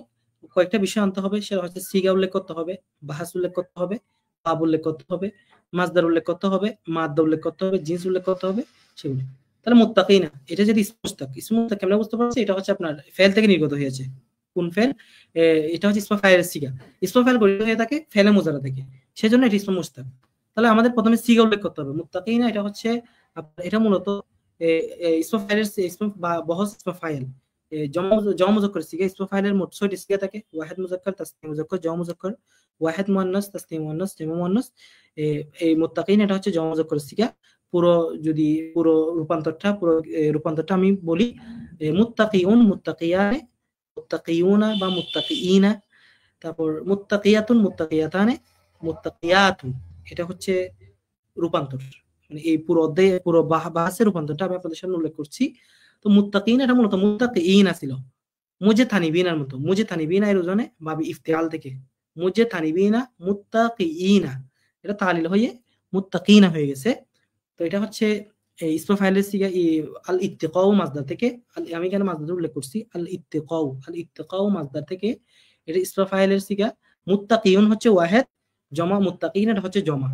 কয়েকটা বিষয় আনতে হবে। সেটা হচ্ছে সিগা উল্লেখ করতে হবে, বাহাস উল্লেখ করতে হবে, বাব উল্লেখ করতে হবে, মাজদার উল্লেখ করতে হবে, মাদ্দা উল্লেখ করতে হবে, জিন্স উল্লেখ করতে হবে, সেগুলো। তাহলে মুত্তাকিনা এটা যদি ইসমে মুশতাক, ইসমে মুশতাক কেমনে বুঝতে পারছি? এটা হচ্ছে আপনার ফেল থেকে নির্গত হয়েছে। কোন ফেল? এটা হচ্ছে ইসমে ফাইলের সিগা। ইসমে ফাইল গঠিত হয়ে থাকে ফেলে মুজারা থেকে, সেজন্য এটা ইসমে মুশতাক। তাহলে আমাদের প্রথমে সিগা উল্লেখ করতে হবে। মুত্তাকিনা এটা হচ্ছে এটা মূলত ইসমে ফাইলের ইসমে বা বহস ইসমে ফাইল, জমা মুজাক্কর সিগা। ইসমে ফাইলের মোট ৬টি সিগা থাকে: ওয়াহিদ মুজাক্কর, তাসনিয়া মুজাক্কর, জমা মুজাক্কর, ওয়াহিদ মুয়ান্নাস, তাসনিয়া মুয়ান্নাস, জামা মুয়ান্নাস। এই মুত্তাকিন এটা হচ্ছে জমা মুজাক্কর সিগা। পুরো রূপান্তরটা আমি বলি: মুত্তাকিউন, মুত্তাকিয়ানে, মুত্তাকিউনা বা মুত্তাকিইনা, তারপর মুত্তাকিয়াতুন, মুত্তাকিয়াতানে, মুত্তাকিয়াতুন। এটা হচ্ছে রূপান্তর। মানে এই পুরো অধ্যায়ে পুরো বাহাসের রূপান্তরটা আমি আপনাদের সামনে উল্লেখ করছি। তো মুত্তাকিন এটা মূলত মুত্তাকিইনা ছিল, মুজে তানিবিনার মতো। মুজে তানিবিনা এর ওজনে ভাবি ইফতিআল থেকে মুজে তানিবিনা মুত্তাকিইনা, এটা তালিল হয়ে মুত্তাকিনা হয়ে গেছে। তো এটা হচ্ছে ইসমে ফাইলের সিগা আল ইত্তিকাউ মাজদার থেকে। আমি এখানে মাজদার উল্লেখ করছি, আল ইত্তিকাউ মাজদার থেকে। এটা ইসমে ফাইলের সিগা। মুত্তাকিউন হচ্ছে ওয়াহেদ, জমা মুত্তাকিন এটা হচ্ছে জমা।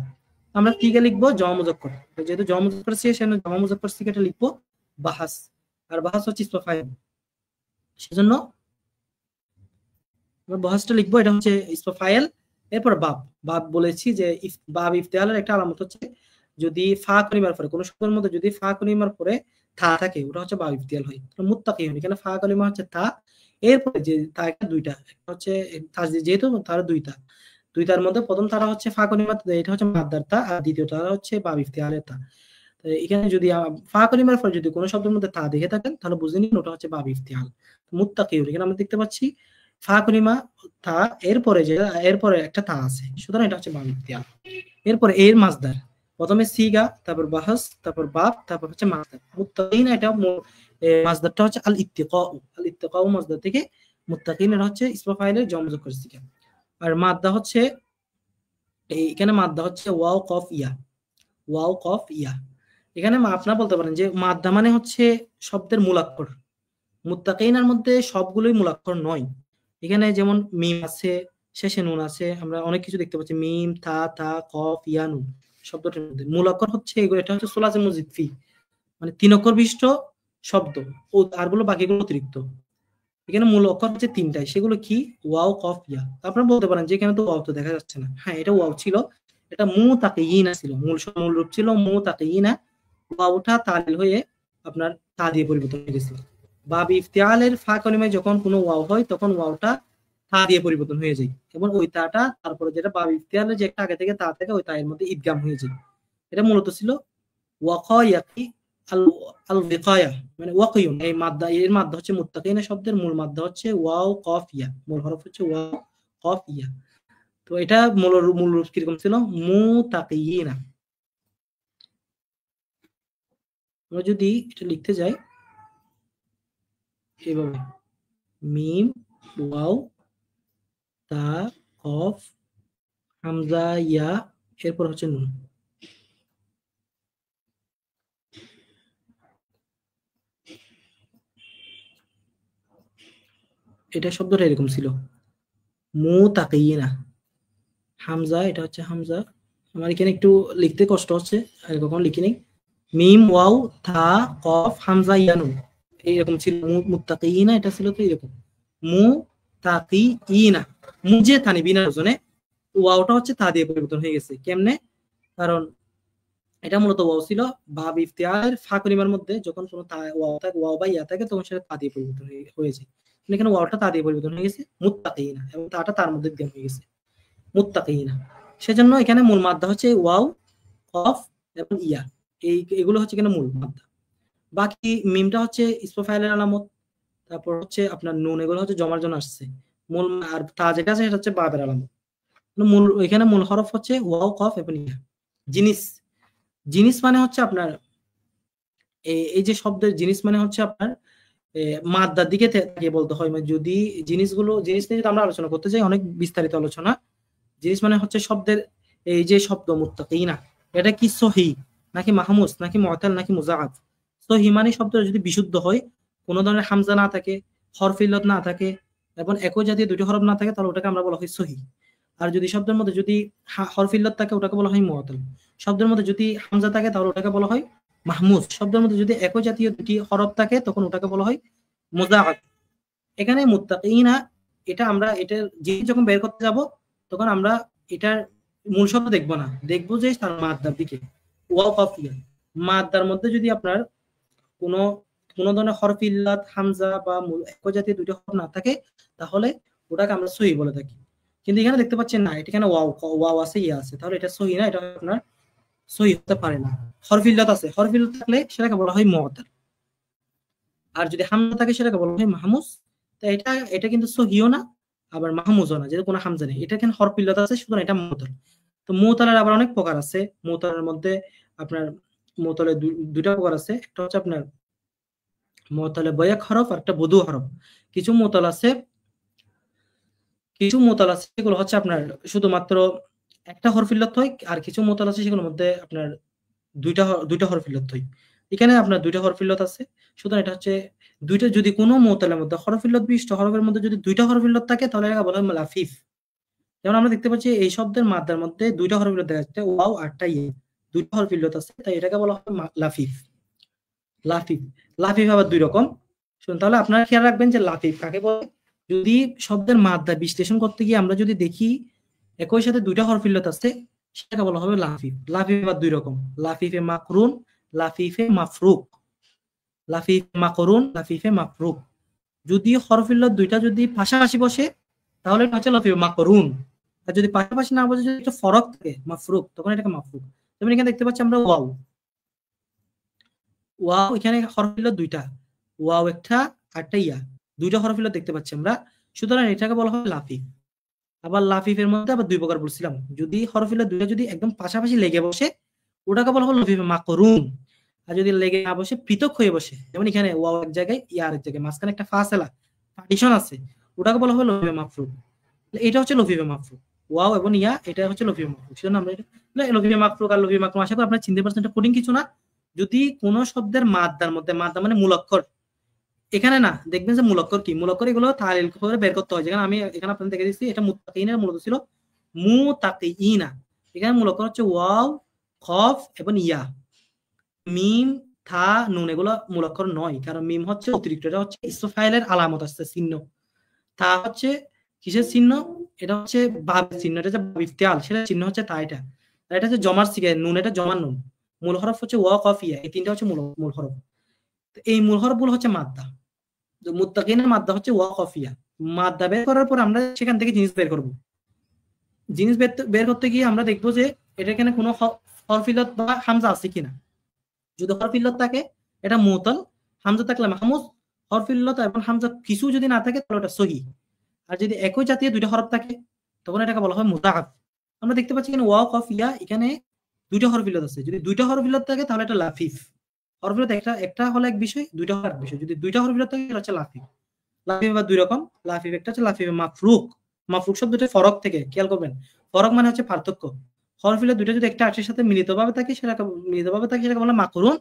আমরা সিগা লিখবো জমা মুজাক্কর, যেহেতু জমা মুজাক্কর সিগা সেজন্য জমা মুজাক্কর সিগাটা লিখবো বাহাস। আর বাহাস হচ্ছে ইসমে ফাইল, সেজন্য আমরা বাহাসটা লিখবো। এটা হচ্ছে ইসমে ফাইল। এরপর বাব বলেছি যে বাব ইফতিআলের একটা আলামত হচ্ছে যদি ফা কলিমার পরে, কোন শব্দের মধ্যে যদি ফা কলিমার পরে থা থাকে, ওটা হচ্ছে বাব ইফতিআল হয়। মুত্তাকিউন, এখানে ফা কলিমা হচ্ছে থা, এরপরে যে তা একটা দুইটা, একটা হচ্ছে তাসদীদ, যেহেতু তার দুইটার মধ্যে প্রথম তারা হচ্ছে ফা কলিমা, এটা হচ্ছে মাদ্দার তা, আর দ্বিতীয় তারা হচ্ছে বাব ইফতিআলের তা। তো এখানে যদি ফা কলিমার পর যদি কোনো শব্দের মধ্যে তা দেখে থাকেন তাহলে বুঝে নিন ওটা হচ্ছে বাব ইফতিআল। মুত্তাকিউন এখানে আমরা দেখতে পাচ্ছি ফা কলিমা তা এরপরে একটা তা আছে, সুতরাং এটা হচ্ছে বাব ইফতিআল। এরপরে এর মাসদার প্রথমে সিগা, তারপর বাহস, তারপর বাব, তারপর হচ্ছে মাসদার। মুত্তাকিন এটা মাসদারটা হচ্ছে আল ইত্তিকাউ। আল ইত্তিকাউ মাসদার থেকে, মুত্তাকিন এটা হচ্ছে ইসম ফাইলের জমজক করে সিগা। আর মাদ্দা হচ্ছে এখানে মাদ্দা হচ্ছে ওয়াও কফ ইয়া, ওয়াও কফ ইয়া। এখানে আপনারা বলতে পারেন যে মাদ্দা মানে হচ্ছে শব্দের মূলাক্ষর। মুত্তাকিনের মধ্যে সবগুলোই মূলাক্ষর নয়। এখানে যেমন মিম আছে, শেষে নুন আছে, আমরা অনেক কিছু দেখতে পাচ্ছি মিম, তা, কফ, ইয়া, নুন শব্দটির মধ্যে মূলাক্ষর হচ্ছে এগুলো। এটা হচ্ছে সুলাসে মুজিদ ফি, মানে 3 অক্ষর বিশিষ্ট শব্দ, ও আরগুলো বাকিগুলো অতিরিক্ত। এখানে মূল অক্ষর হচ্ছে 3টাই, সেগুলো কি? ওয়াও, কফ, ইয়া। আপনারা বলতে পারেন যে এখানে তো ওয়াও তো দেখা যাচ্ছে না। হ্যাঁ, এটা ওয়াও ছিল, এটা মুতাকিয়িনা ছিল, মূল রূপ ছিল মুতাকিয়িনা। ওয়াওটা তালিল হয়ে আপনার তা দিয়ে পরিবর্তন হয়ে গেছে। বাব ইফতিআলের ফা কলিমায় যখন কোনো ওয়াও হয় তখন ওয়াওটা তা দিয়ে পরিবর্তন হয়ে যায়, এবং ওই তাটা তারপরে যেটা বাব ইফতিআলের যে একটা আগে থেকে তা থেকে ওই তায়ের মধ্যে ইদগাম হয়ে যায়। এটা মূলত ছিল ওয়াকায়াকি আল আল ওয়াকায়া, মানে ওয়াকিয়ুন। এই মাদ্দা, এর মাদ্দা হচ্ছে মুত্তাকিনা শব্দের মূল মাদ্দা হচ্ছে ওয়াও কফ ইয়া, মূল হরফ হচ্ছে ওয়াও কফ ইয়া। তো এটা মূল রূপ কিরকম ছিল? মুতাকিয়িনা। আমরা যদি এটা লিখতে যাই এভাবে, মিম, ওয়াও, তা, কফ, হামজা, ইয়া, এরপর হচ্ছে নুন। এটা শব্দটা এরকম ছিল, মুতাকিয়িনা। হামজা, এটা হচ্ছে হামজা। আমার এখানে একটু লিখতে কষ্ট হচ্ছে, আর কখন লিখি নেই। মিম, ওয়াও, থা, কফ, হামজা, ইয়া, নুন এইরকম ছিল। মুত্তাকিয়িনা এটা ছিল তো এরকম, মুতাকিয়িনা। মুজে তানি বিনা ওজনে, ওয়াওটা হচ্ছে তা দিয়ে পরিবর্তন হয়ে গেছে। কেমনে? কারণ এটা মূলত ওয়াও ছিল বাব ইফতিআলের ফা কলিমার মধ্যে যখন কোনো ওয়াও থাকে, ওয়াও বা ইয়া থাকে, তখন সেটা তা দিয়ে পরিবর্তন হয়েছে। এখানে ওয়াওটা তা দিয়ে পরিবর্তন হয়ে গেছে মুত্তাকিয়িনা, এবং তাটা তার মধ্যে দিয়ে হয়ে গেছে মুত্তাকিয়িনা। সেজন্য এখানে মূল মাদ্দা হচ্ছে ওয়াও, কফ এবং ইয়া, এগুলো হচ্ছে এখানে মূল মাদ্দা। বাকি মিমটা হচ্ছে ইসম ফাইলের আলামত, তারপর হচ্ছে আপনার নুন, এগুলো হচ্ছে জমার জন্য আসছে মূল। আর তা যেটা আছে সেটা হচ্ছে বাবের আলামত। এখানে মূল হরফ হচ্ছে ওয়াও, কফ এবং ইয়া। জিনিস, জিনিস মানে হচ্ছে আপনার এই যে শব্দের জিনিস মানে হচ্ছে আপনার মাদ্দার দিকে তাকিয়ে বলতে হয়। মানে যদি জিনিস নিয়ে যদি আমরা আলোচনা করতে যাই, অনেক বিস্তারিত আলোচনা। জিনিস মানে হচ্ছে শব্দের এই যে শব্দ মুত্তাকিনা, এটা কি সহি নাকি মাহমুস নাকি মুআতাল নাকি মুজাআফ? সহি মানে শব্দ যদি বিশুদ্ধ হয়, কোনো ধরনের হামজা না থাকে, হরফ ইল্লত না থাকে, এবং একই জাতীয় দুটি হরফ না থাকে, তাহলে ওটাকে আমরা বলা হয় সহি। আর যদি শব্দের মধ্যে যদি হরফ ইল্লত থাকে, ওটাকে বলা হয় মুআতাল। শব্দের মধ্যে যদি হামজা থাকে, তাহলে ওটাকে বলা হয় মাহমুজ। শব্দের মধ্যে যদি একই জাতীয় দুটি হরফ থাকে, তখন ওটাকে বলা হয় মুজাআফ। এখানে মুত্তাকিনা, এটা আমরা এটার জিনিস যখন বের করতে যাব, তখন আমরা এটার মূল শব্দ দেখবো না, দেখবো যে তার মাদ্দার দিকে। ওয়াও, কফ, ইয়া। মাদ্দার মধ্যে যদি আপনার কোনো ধরনের হরফ ইল্লাত, হামজা বা একই জাতীয় দুটো হরফ না থাকে, তাহলে ওটাকে আমরা সহি বলে থাকি। কিন্তু এখানে দেখতে পাচ্ছেন না, এখানে ওয়াও আছে, ইয়া আছে, তাহলে এটা সহি না, এটা আপনার সহি হতে পারে না। হরফ ইল্লাত আছে, হরফ ইল্লাত থাকলে সেটাকে বলা হয় মুআতাল। আর যদি হামজা থাকে সেটাকে বলা হয় মাহমুজ। তো এটা কিন্তু সহিও না, আবার মাহমুজও না, যেটা কোনো হামজা নেই। এটা এখানে হরফ ইল্লাত আছে, সুতরাং এটা মুআতাল। তো মুআতালের আবার অনেক প্রকার আছে। মুআতালের মধ্যে আপনার মুআতালের দুইটা প্রকার আছে। একটা হচ্ছে আপনার মুআতালে বয়াক হরফ, আর একটা বদু হরফ। কিছু মুআতাল আছে সেগুলো হচ্ছে আপনার শুধুমাত্র একটা হরফ ইল্লাত হয়, আর কিছু মুআতাল আছে সেগুলোর মধ্যে আপনার দুইটা হরফ ইল্লাত হয়। এখানে আপনার দুইটা হরফ ইল্লাত আছে, সুতরাং এটা হচ্ছে দুইটা। যদি কোনো মুআতালের মধ্যে হরফ ইল্লাত বিশিষ্ট হরফের মধ্যে যদি দুইটা হরফ ইল্লাত থাকে, তাহলে এটাকে বলা হয় লাফিফ। যেমন আমরা দেখতে পাচ্ছি এই শব্দের মাদ্দার মধ্যে দুইটা হরফ ইল্লাত দেখা যাচ্ছে, ওয়াও আর টা ইয়া, দুইটা হরফ ইল্লাত আছে, তাই এটাকে বলা হয় লাফিফ। লাফিফ, লাফিফ আবার দুই রকম। শুনুন, তাহলে আপনারা খেয়াল রাখবেন যে লাফিফ কাকে বলে। যদি শব্দের মাদ্দা বিশ্লেষণ করতে গিয়ে আমরা যদি দেখি একই সাথে দুইটা হরফ ইল্লাত আছে, সেটাকে বলা হবে লাফিফ। লাফিফ আবার দুই রকম, লাফিফে মাকরুন, লাফিফে মাফরুক। লাফিফে মাকরুন, লাফিফে মাফরুক। যদি হরফ ইল্লাত দুইটা যদি পাশাপাশি বসে, তাহলে এটা হচ্ছে লাফিফে মাকরুন। আর যদি পাশাপাশি না বসে, যদি একটা ফরক থাকে মাফরুক, তখন এটাকে মাফরুক। যেমন এখানে দেখতে পাচ্ছি আমরা ওয়াও, ওয়াও এখানে হরফ হলো দুইটা, ওয়াও একটা আরটা ইয়া, দুইটা হরফ হলো দেখতে পাচ্ছি আমরা, সুতরাং এটাকে বলা হয় লাফিফ। আবার লাফিফের মধ্যে আবার দুই প্রকার বলছিলাম, যদি হরফ হলো দুইটা যদি একদম পাশাপাশি লেগে বসে ওটাকে বলা হয় লফিফে মাকরুন, আর যদি লেগে না বসে পৃথক হয়ে বসে, যেমন এখানে ওয়াও এক জায়গায় ইয়া আরেক জায়গায়, মাঝখানে একটা ফাসেলা পার্টিশন আছে, ওটাকে বলা হয় লফিফে মাকরুন। এটা হচ্ছে লফিফে মাকরুন, ওয়াও এবং ইয়া এটা হচ্ছে লফিফে মাকরুন। সেজন্য আমরা এটা লফিফে মাকরুন আর লফিফে মাকরুন, আশা করি আপনারা চিনতে পারছেন, এটা কোডিং কিছু না। যদি কোন শব্দের মাদ্দার মধ্যে, মাদ্দা মানে মূল অক্ষর, এখানে না দেখবেন যে মূল অক্ষর কি, মূল অক্ষর এগুলো তাহলিল করে বের করতে হয়, যেখানে আমি এখানে আপনাদের দেখে দিচ্ছি এটা মুত্তাকিনের মূলত ছিল মুতাকিইনা, এখানে মূল অক্ষর হচ্ছে ওয়াও, খফ এবং ইয়া। মিম, থা, নুন এগুলো মূল অক্ষর নয়, কারণ মিম হচ্ছে অতিরিক্ত, এটা হচ্ছে ইসম ফাইলের আলামত আছে, চিহ্ন। তা হচ্ছে কিসের চিহ্ন, এটা হচ্ছে বাবের চিহ্ন, এটা যে বাব ইফতিআল সেটা চিহ্ন হচ্ছে তা, এটা আর এটা হচ্ছে জমার সিগা নুন, এটা জমার নুন। মূল হরফ হচ্ছে ওয়া, কফ, ইয়া, এই তিনটা হচ্ছে মূল মূল হরফ। তো এই মূল হরফগুলো হচ্ছে মাদ্দা, তো মুত্তাকিনের মাদ্দা হচ্ছে ওয়া, কফ, ইয়া। মাদ্দা বের করার পর আমরা সেখান থেকে জিনিস বের করব। জিনিস বের করতে গিয়ে আমরা দেখবো যে এটা এখানে কোনো হরফিলত বা হামজা আছে কিনা। যদি হরফিল্লত থাকে এটা মুতাল, হামজা থাকলে মাহমুজ, হরফিল্লত এবং হামজা কিছু যদি না থাকে তাহলে ওটা সহি। আর যদি একই জাতীয় দুইটা হরফ থাকে তখন এটাকে বলা হয় মুদাআফ। আমরা দেখতে পাচ্ছি এখানে ওয়া, কফ, ইয়া, এখানে দুইটা হরফিল্লত আছে, যদি দুইটা হরফিল্লত থাকে তাহলে এটা লাফিফ। হরফিলত একটা একটা হলো এক বিষয়, দুইটা হলো এক বিষয়, যদি দুইটা হরফিলত থাকে এটা হচ্ছে লাফিফ। লাফিফ বা দুই রকম, লাফিফ একটা হচ্ছে লাফিফে মাফরুক। মাফরুক শব্দটা ফরক থেকে, খেয়াল করবেন, ফরক মানে হচ্ছে পার্থক্য। হরফিলত দুইটা যদি একটা আরেকটার সাথে মিলিতভাবে থাকে সেটাকে বলা মাকরুন,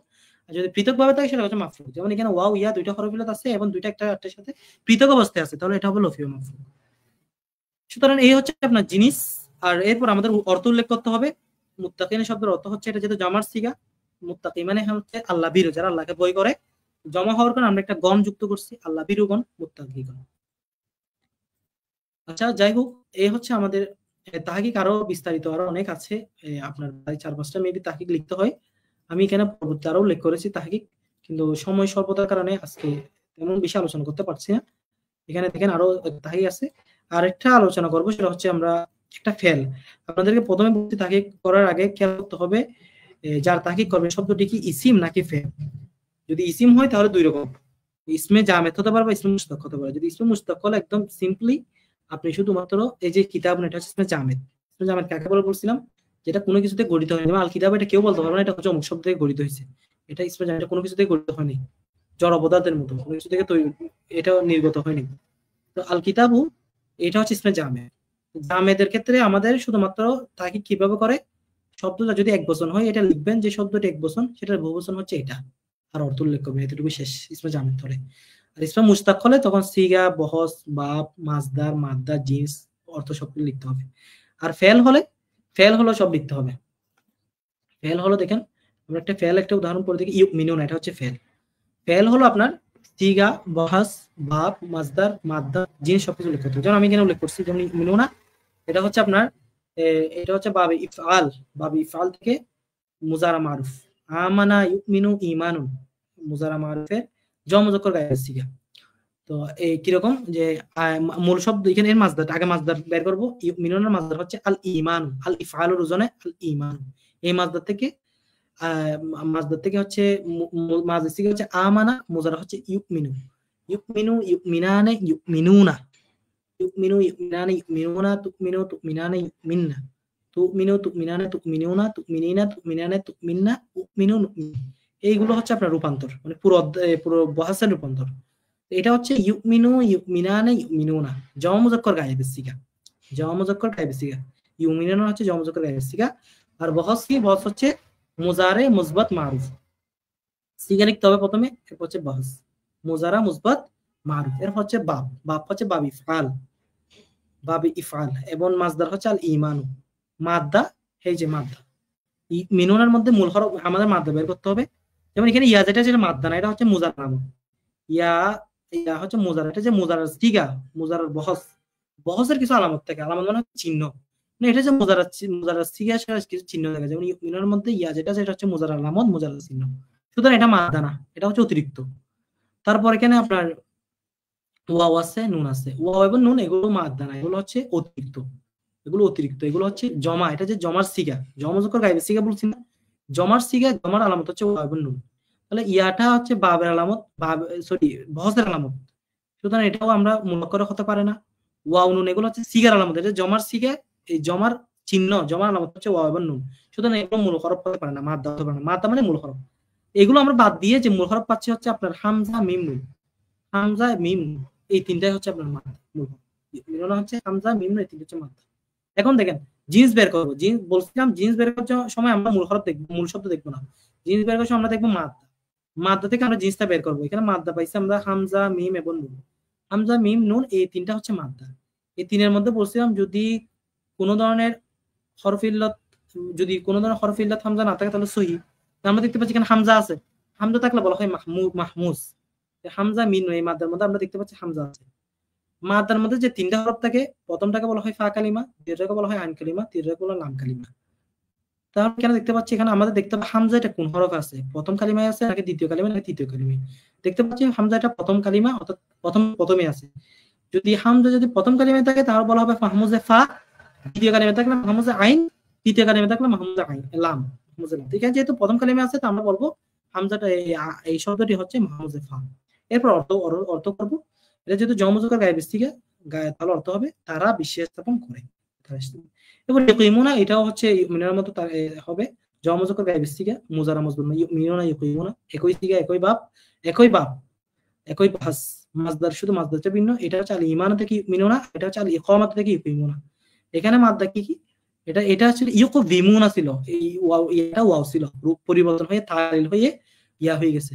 আর যদি পৃথকভাবে থাকে সেটা হচ্ছে মাফরুক। যেমন এখানে ওয়াও, ইয়া দুইটা হরফিলত আছে এবং দুইটা একটা আরেকটার সাথে পৃথক অবস্থায় আছে, তাহলে এটা হবে লফিফে মাফরুক। সুতরাং এই হচ্ছে আপনার জিনিস। আর এরপর আমাদের অর্থ উল্লেখ করতে হবে। মুত্তাকিন শব্দের অর্থ হচ্ছে, এটা যেহেতু জামার সিগা, মুত্তাকি মানে হচ্ছে আল্লাহ ভীরু, যারা আল্লাহকে ভয় করে। জমা হওয়ার কারণে আমরা একটা গণ যুক্ত করছি, আল্লাহ ভীরুগণ, মুত্তাকিগণ। আচ্ছা যাই হোক, এই হচ্ছে আমাদের তাহকিক, আরো বিস্তারিত আরো অনেক আছে, আপনার প্রায় 4-5টা মেবি তাহকিক লিখতে হয়। আমি এখানে পরবর্তী আরো উল্লেখ করেছি তাহকিক, কিন্তু সময় স্বল্পতার কারণে আজকে তেমন বেশি আলোচনা করতে পারছি না। এখানে দেখেন আরো তাহকিক আছে। আরেকটা আলোচনা করব, সেটা হচ্ছে আমরা একটা ফেল, আপনাদেরকে প্রথমে বলতে তাহকিক করার আগে খেয়াল করতে হবে যার তাহকিক করবে শব্দটি কি ইসিম নাকি ফেল। যদি ইসিম হয় তাহলে দুই রকম, ইসমে জামেদ হতে পারে বা ইসমে মুশতাক হতে পারে। যদি ইসমে মুশতাক হলে একদম সিম্পলি আপনি শুধুমাত্র এই যে কিতাব, এটা হচ্ছে ইসমে জামেদ। ইসমে জামেদ কাকে বলে বলছিলাম, যেটা কোনো কিছুতে গঠিত হয়নি, আল কিতাব এটা কেউ বলতে পারবে না এটা হচ্ছে অমুক শব্দ থেকে গঠিত হয়েছে, এটা ইসমে জামেদ, কোনো কিছু থেকে গঠিত হয়নি, জড় পদার্থের মতো কোনো কিছু থেকে তৈরি, এটা নির্গত হয়নি। তো আল কিতাবু এটা হচ্ছে ইসমে জামেদ। জামেদের ক্ষেত্রে আমাদের শুধুমাত্র তাকে কিভাবে করে, শব্দটা যদি এক বচন হয় এটা লিখবেন যে শব্দটি এক বচন, সেটার বহুবচন হচ্ছে এটা, আর অর্থ উল্লেখ করবেন, এতটুকু শেষ ইসমে জামেদ ধরে। আর ইসমে মুশতাক হলে তখন সিগা, বহস, বাব, মাসদার, মাদ্দা, জিন্স, অর্থ সবগুলো লিখতে হবে। আর ফেল হলে, ফেল হলো সব লিখতে হবে। ফেল হলো দেখেন, আমরা একটা ফেল একটা উদাহরণ পড়ে দেখি, ইউমিনুন, এটা হচ্ছে ফেল। ফেল হলো আপনার সিগা, বহাস, বাব, মাসদার, মাদ্দা, জিন্স সবকিছু উল্লেখ করতে হবে। যেমন আমি এখানে উল্লেখ করছি, যেমন ইউমিনুনা এটা হচ্ছে আপনার এটা হচ্ছে বাবে ইফআল, বাবে ইফআল থেকে মুজারা মারুফ। আমানা ইউমিনু ঈমানুন, মুজারা মারুফের জম মুজাক্কার গায়েব সিগা। তো এই কিরকম যে মূল শব্দ এখানে এর মাসদার, আগে মাসদার বের করব, ইউমিনুনের মাসদার হচ্ছে আল ঈমান, আল ইফআলুর ওজনে আল ঈমান। এই মাসদার থেকে হচ্ছে মাসদার সিগা হচ্ছে আমানা, মুজারা হচ্ছে ইউমিনু, ইউমিনু, ইউমিনানে, ইউমিনুনা, তুমিনু ইউমিনানে ইউমিনুনা, তুমিনু তুমিনানে ইউমিননা, তুমিনু তুমিনানে তুমিনুনা, তুমিনিনা তুমিনানে তুমিননা, উমিনু নুমিন। এইগুলো হচ্ছে আপনার রূপান্তর, মানে পুরো বহাসের রূপান্তর। এটা হচ্ছে ইউমিনু, ইউমিনানে, ইউমিনুনা, জমা মুজাক্কার গায়েবের সিগা, জমা মুজাক্কার গায়েবের সিগা। ইউমিনুনা হচ্ছে জমা মুজাক্কার গায়েবের সিগা। আর বহস কি, বহস হচ্ছে মুজারে মুসবাত মারুফ। সিগা লিখতে হবে প্রথমে, এরপর হচ্ছে বহস, মুজারা মুসবাত মারুফ, এরপর হচ্ছে বাব, বাব হচ্ছে বাব ইফআল, বাবে ইফআল, এবং মাসদার হচ্ছে আল ঈমানু, মাদ্দা, এই যে মাদ্দা মিনুনের মধ্যে মূল হরফ আমাদের মাদ্দা বের করতে হবে। যেমন এখানে ইয়া যেটা মাদ্দা না, এটা হচ্ছে মুজার নাম, ইয়া, ইয়া হচ্ছে মুজার, এটা যে মুজার সিগা, মুজার বহস, বহসের কিছু আলামত থাকে, আলামত মানে চিহ্ন, মানে এটা যে মুজার সিগা সেটা কিছু চিহ্ন থাকে। যেমন মিনুনের মধ্যে ইয়া যেটা সেটা হচ্ছে মুজার আলামত, মুজার চিহ্ন, সুতরাং এটা মাদ্দা না, এটা হচ্ছে অতিরিক্ত। তারপর এখানে আপনার ওয়াও আছে, নুন আছে, ওয়াও এবং নুন এগুলো মাদ্দা না, এগুলো হচ্ছে অতিরিক্ত, এগুলো অতিরিক্ত, এগুলো হচ্ছে জমা, এটা যে জমার সিগা, জমা যখন গাইবে সিগা বলছি না, জমার সিগা, জমার আলামত হচ্ছে ওয়াও এবং নুন। তাহলে ইয়াটা হচ্ছে বাবের আলামত, সরি বহসের আলামত, সুতরাং এটাও আমরা মূল অক্ষরে হতে পারে না। ওয়াও নুন এগুলো হচ্ছে সিগার আলামত, এটা জমার সিগা, এই জমার চিহ্ন, জমার আলামত হচ্ছে ওয়াও এবং নুন, সুতরাং এগুলো মূল হরফ হতে পারে না, মাদ্দা হতে পারে না। মাদ্দা মানে মূল হরফ। এগুলো আমরা বাদ দিয়ে যে মূল হরফ পাচ্ছি হচ্ছে আপনার হামজা মিম নুন, হামজা মিম নুন, এই তিনটাই হচ্ছে আপনার মাদ্দা, মূল হরফ মিলন হচ্ছে হামজা মিম নুন, এই তিনটা হচ্ছে মাদ্দা। এখন দেখেন জিন্স বের করবো, জিন্স বলছিলাম জিন্স বের করার সময় আমরা মূল হরফ দেখবো, মূল শব্দ দেখবো না। জিন্স বের করার সময় আমরা দেখবো মাদ্দা, মাদ্দা থেকে আমরা জিন্সটা বের করবো। এখানে মাদ্দা পাইছি আমরা হামজা মিম এবং নুন, হামজা মিম নুন এই তিনটা হচ্ছে মাদ্দা। এই তিনের মধ্যে বলছিলাম যদি কোনো ধরনের হরফ ইল্লাত, যদি কোনো ধরনের হরফ ইল্লাত হামজা না থাকে তাহলে সহি। আমরা দেখতে পাচ্ছি এখানে হামজা আছে, হামজা থাকলে বলা হয় মাহমুজ। হামজা মিম নুন এই মাদ্দার মধ্যে আমরা দেখতে পাচ্ছি হামজা আছে। মাদ্দার মধ্যে যে তিনটা হরফ থাকে, প্রথমটাকে বলা হয় ফা কালিমা, দ্বিতীয়টাকে বলা হয় আইন কালিমা, তৃতীয়টাকে বলা হয় লাম কালিমা। তাহলে কেন দেখতে পাচ্ছি এখানে আমাদের দেখতে হবে হামজা এটা কোন হরফ আছে, প্রথম কালিমায় আছে নাকি দ্বিতীয় কালিমায় নাকি তৃতীয় কালিমায়। দেখতে পাচ্ছি হামজা এটা প্রথম কালিমা, অর্থাৎ প্রথমে আছে। যদি হামজা যদি প্রথম কালিমায় থাকে তাহলে বলা হবে মাহমুজে ফা, দ্বিতীয় কালিমায় থাকলে মাহমুজে আইন, তৃতীয় কালিমায় থাকলে মাহমুজে আইন লাম, মাহমুজে লাম। ঠিক আছে, যেহেতু প্রথম কালিমায় আছে তো আমরা বলবো হামজাটা এই শব্দটি হচ্ছে মাহমুজে ফা। এরপর অর্থ করব, এটা যেহেতু জমজকার গায়ে থেকে তাহলে অর্থ হবে তারা বিশ্বাস স্থাপন করে। এবার ইউকিমুনা এটাও হচ্ছে মিনার মতো হবে, জমজকার গায়ে থেকে মুজারা মজবুর মিনুনা ইউকিমুনা, একই সিগা একই বাপ একই ভাস, মাজদার শুধু মাজদারটা ভিন্ন। এটা হচ্ছে আল ইমান থেকে মিনুনা, এটা হচ্ছে আল ইকামাত থেকে ইউকিমুনা। এখানে মাদ্দা কি এটা হচ্ছে ইউকিমুনা ছিল, এই ওয়াও এটা ওয়াও ছিল, রূপ পরিবর্তন হয়ে তালিল হয়ে ইয়া হয়ে গেছে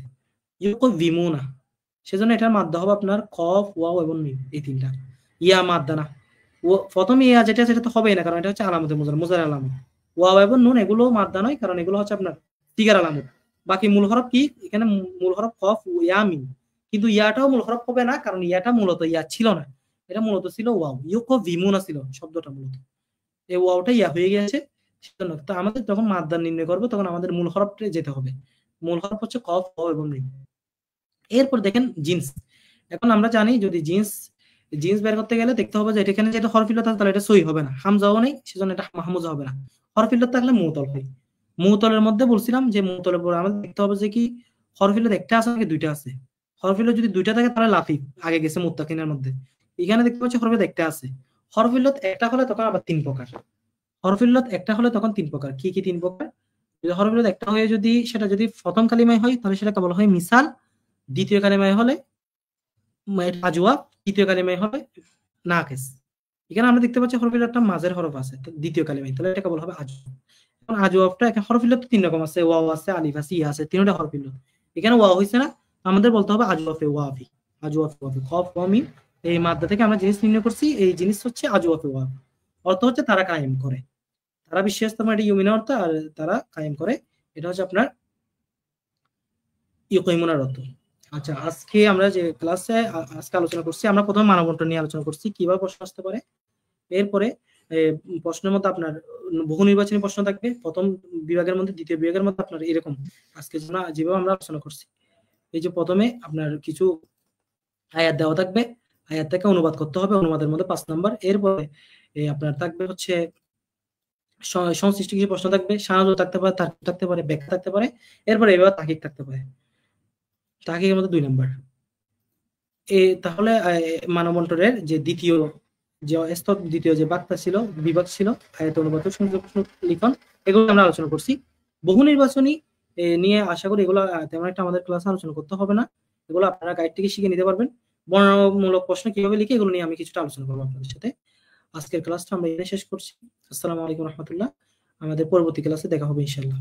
ইউকিমুনা, সেজন্য এটার মাদ্দা হবে আপনার কফ ওয়াও এবং মিম, এই তিনটা। ইয়া মাদ্দা না, ও প্রথম ইয়া যেটা সেটা তো হবেই না, কারণ এটা হচ্ছে আলামতে মুজার আলামত। ওয়াও এবং নুন এগুলো মাদ্দা নয়, কারণ এগুলো হচ্ছে আপনার সিগার আলামত। বাকি মূল হরফ কি, এখানে মূল হরফ কফ ইয়া মিম, কিন্তু ইয়াটাও মূল হরফ হবে না, কারণ ইয়াটা মূলত ইয়া ছিল না, এটা মূলত ছিল ওয়াও, ইউকিমুনা ছিল শব্দটা মূলত, এই ওয়াওটা ইয়া হয়ে গেছে সেজন্য। তো আমাদের যখন মাদ্দা নির্ণয় করবো তখন আমাদের মূল হরফটা যেতে হবে, মূল হরফ হচ্ছে কফ ওয়াও এবং মিম। এরপর দেখেন জিন্স। এখন আমরা জানি যদি জিন্স বের করতে গেলে দেখতে হবে যে এখানে যেটা হরফ ইল্লাত আছে তাহলে এটা সহি হবে না, হামজাও নেই সেজন্য এটা মাহমুজা হবে না। হরফ ইল্লাত থাকলে মুতল হয়। মুতলের মধ্যে বলছিলাম যে মুতলের পর আমাদের দেখতে হবে যে কি হরফ ইল্লাত একটা আছে নাকি দুইটা আছে। হরফ ইল্লাত যদি দুইটা থাকে তাহলে লাফিফ আগে গেছে মুত্তাকিনের মধ্যে। এখানে দেখতে পাচ্ছি হরফ ইল্লাত একটা আছে। হরফ ইল্লাত একটা হলে তখন আবার তিন প্রকার। হরফ ইল্লাত একটা হলে তখন তিন প্রকার। কি কি তিন প্রকার? যদি হরফ ইল্লাত একটা হয়ে যদি সেটা যদি প্রথম কালিমায় হয় তাহলে সেটাকে বলা হয় মিসাল, দ্বিতীয় কালিমায় হলে আজওয়াব, তৃতীয় কালিমায় হবে নাকিস। এখানে আমরা দেখতে পাচ্ছি হরফ ইল্লাতটা মাঝের হরফ আছে দ্বিতীয় কালিমায়, তাহলে এটাকে বলা হবে আজওয়াব। এখন আজওয়াবটা এখানে হরফ ইল্লাত তিন রকম আছে, ওয়াও আছে, আলিফ আছে, ইয়া আছে, তিনটা হরফ ইল্লাত। এখানে ওয়াও হইছে না, আমাদের বলতে হবে আজওয়াফে ওয়াফি, আজওয়াফে ওয়াফি, খফ ওয়া মিম এই মাদ্দা থেকে আমরা জিনিস নির্ণয় করছি, এই জিনিস হচ্ছে আজওয়াফে ওয়াফি। অর্থ হচ্ছে তারা কায়েম করে, তারা বিশ্বাস স্থাপন, এটা ইউমিনা অর্থ, আর তারা কায়েম করে এটা হচ্ছে আপনার ইউকিমুনার অর্থ। আচ্ছা, আজকে আমরা যে ক্লাসে আজকে আলোচনা করছি, আমরা প্রথমে মানবন্টন নিয়ে আলোচনা করছি কিভাবে প্রশ্ন আসতে পারে। এরপরে প্রশ্নের মধ্যে আপনার বহু নির্বাচনী প্রশ্ন থাকবে, প্রথম বিভাগের মধ্যে দ্বিতীয় বিভাগের মধ্যে আপনার এরকম আজকে যেভাবে আমরা আলোচনা করছি। এই যে প্রথমে আপনার কিছু আয়াত দেওয়া থাকবে, আয়াত থেকে অনুবাদ করতে হবে, অনুবাদের মধ্যে 5 নাম্বার। এরপরে আপনার থাকবে হচ্ছে সংশ্লিষ্ট কিছু প্রশ্ন থাকবে, সাহায্য থাকতে পারে, তার্কিক থাকতে পারে, ব্যাখ্যা থাকতে পারে। এরপরে এবার তার্কিক থাকতে পারে, তার্কিকের মধ্যে 2 নাম্বার। তাহলে মানবন্টনের যে দ্বিতীয় যে স্তর, দ্বিতীয় যে বার্তা ছিল, বিভাগ ছিল আয়াত অনুবাদ লিখন, এগুলো আমরা আলোচনা করছি। বহু নির্বাচনী নিয়ে আশা করি এগুলো তেমন একটা আমাদের ক্লাসে আলোচনা করতে হবে না, এগুলো আপনারা গাইড থেকে শিখে নিতে পারবেন। বর্ণনামূলক প্রশ্ন কিভাবে লিখে এগুলো নিয়ে আমি কিছুটা আলোচনা করবো আপনাদের সাথে। আজকের ক্লাসটা আমরা এখানে শেষ করছি। আসসালামু আলাইকুম রহমতুল্লাহ। আমাদের পরবর্তী ক্লাসে দেখা হবে ইনশাআল্লাহ।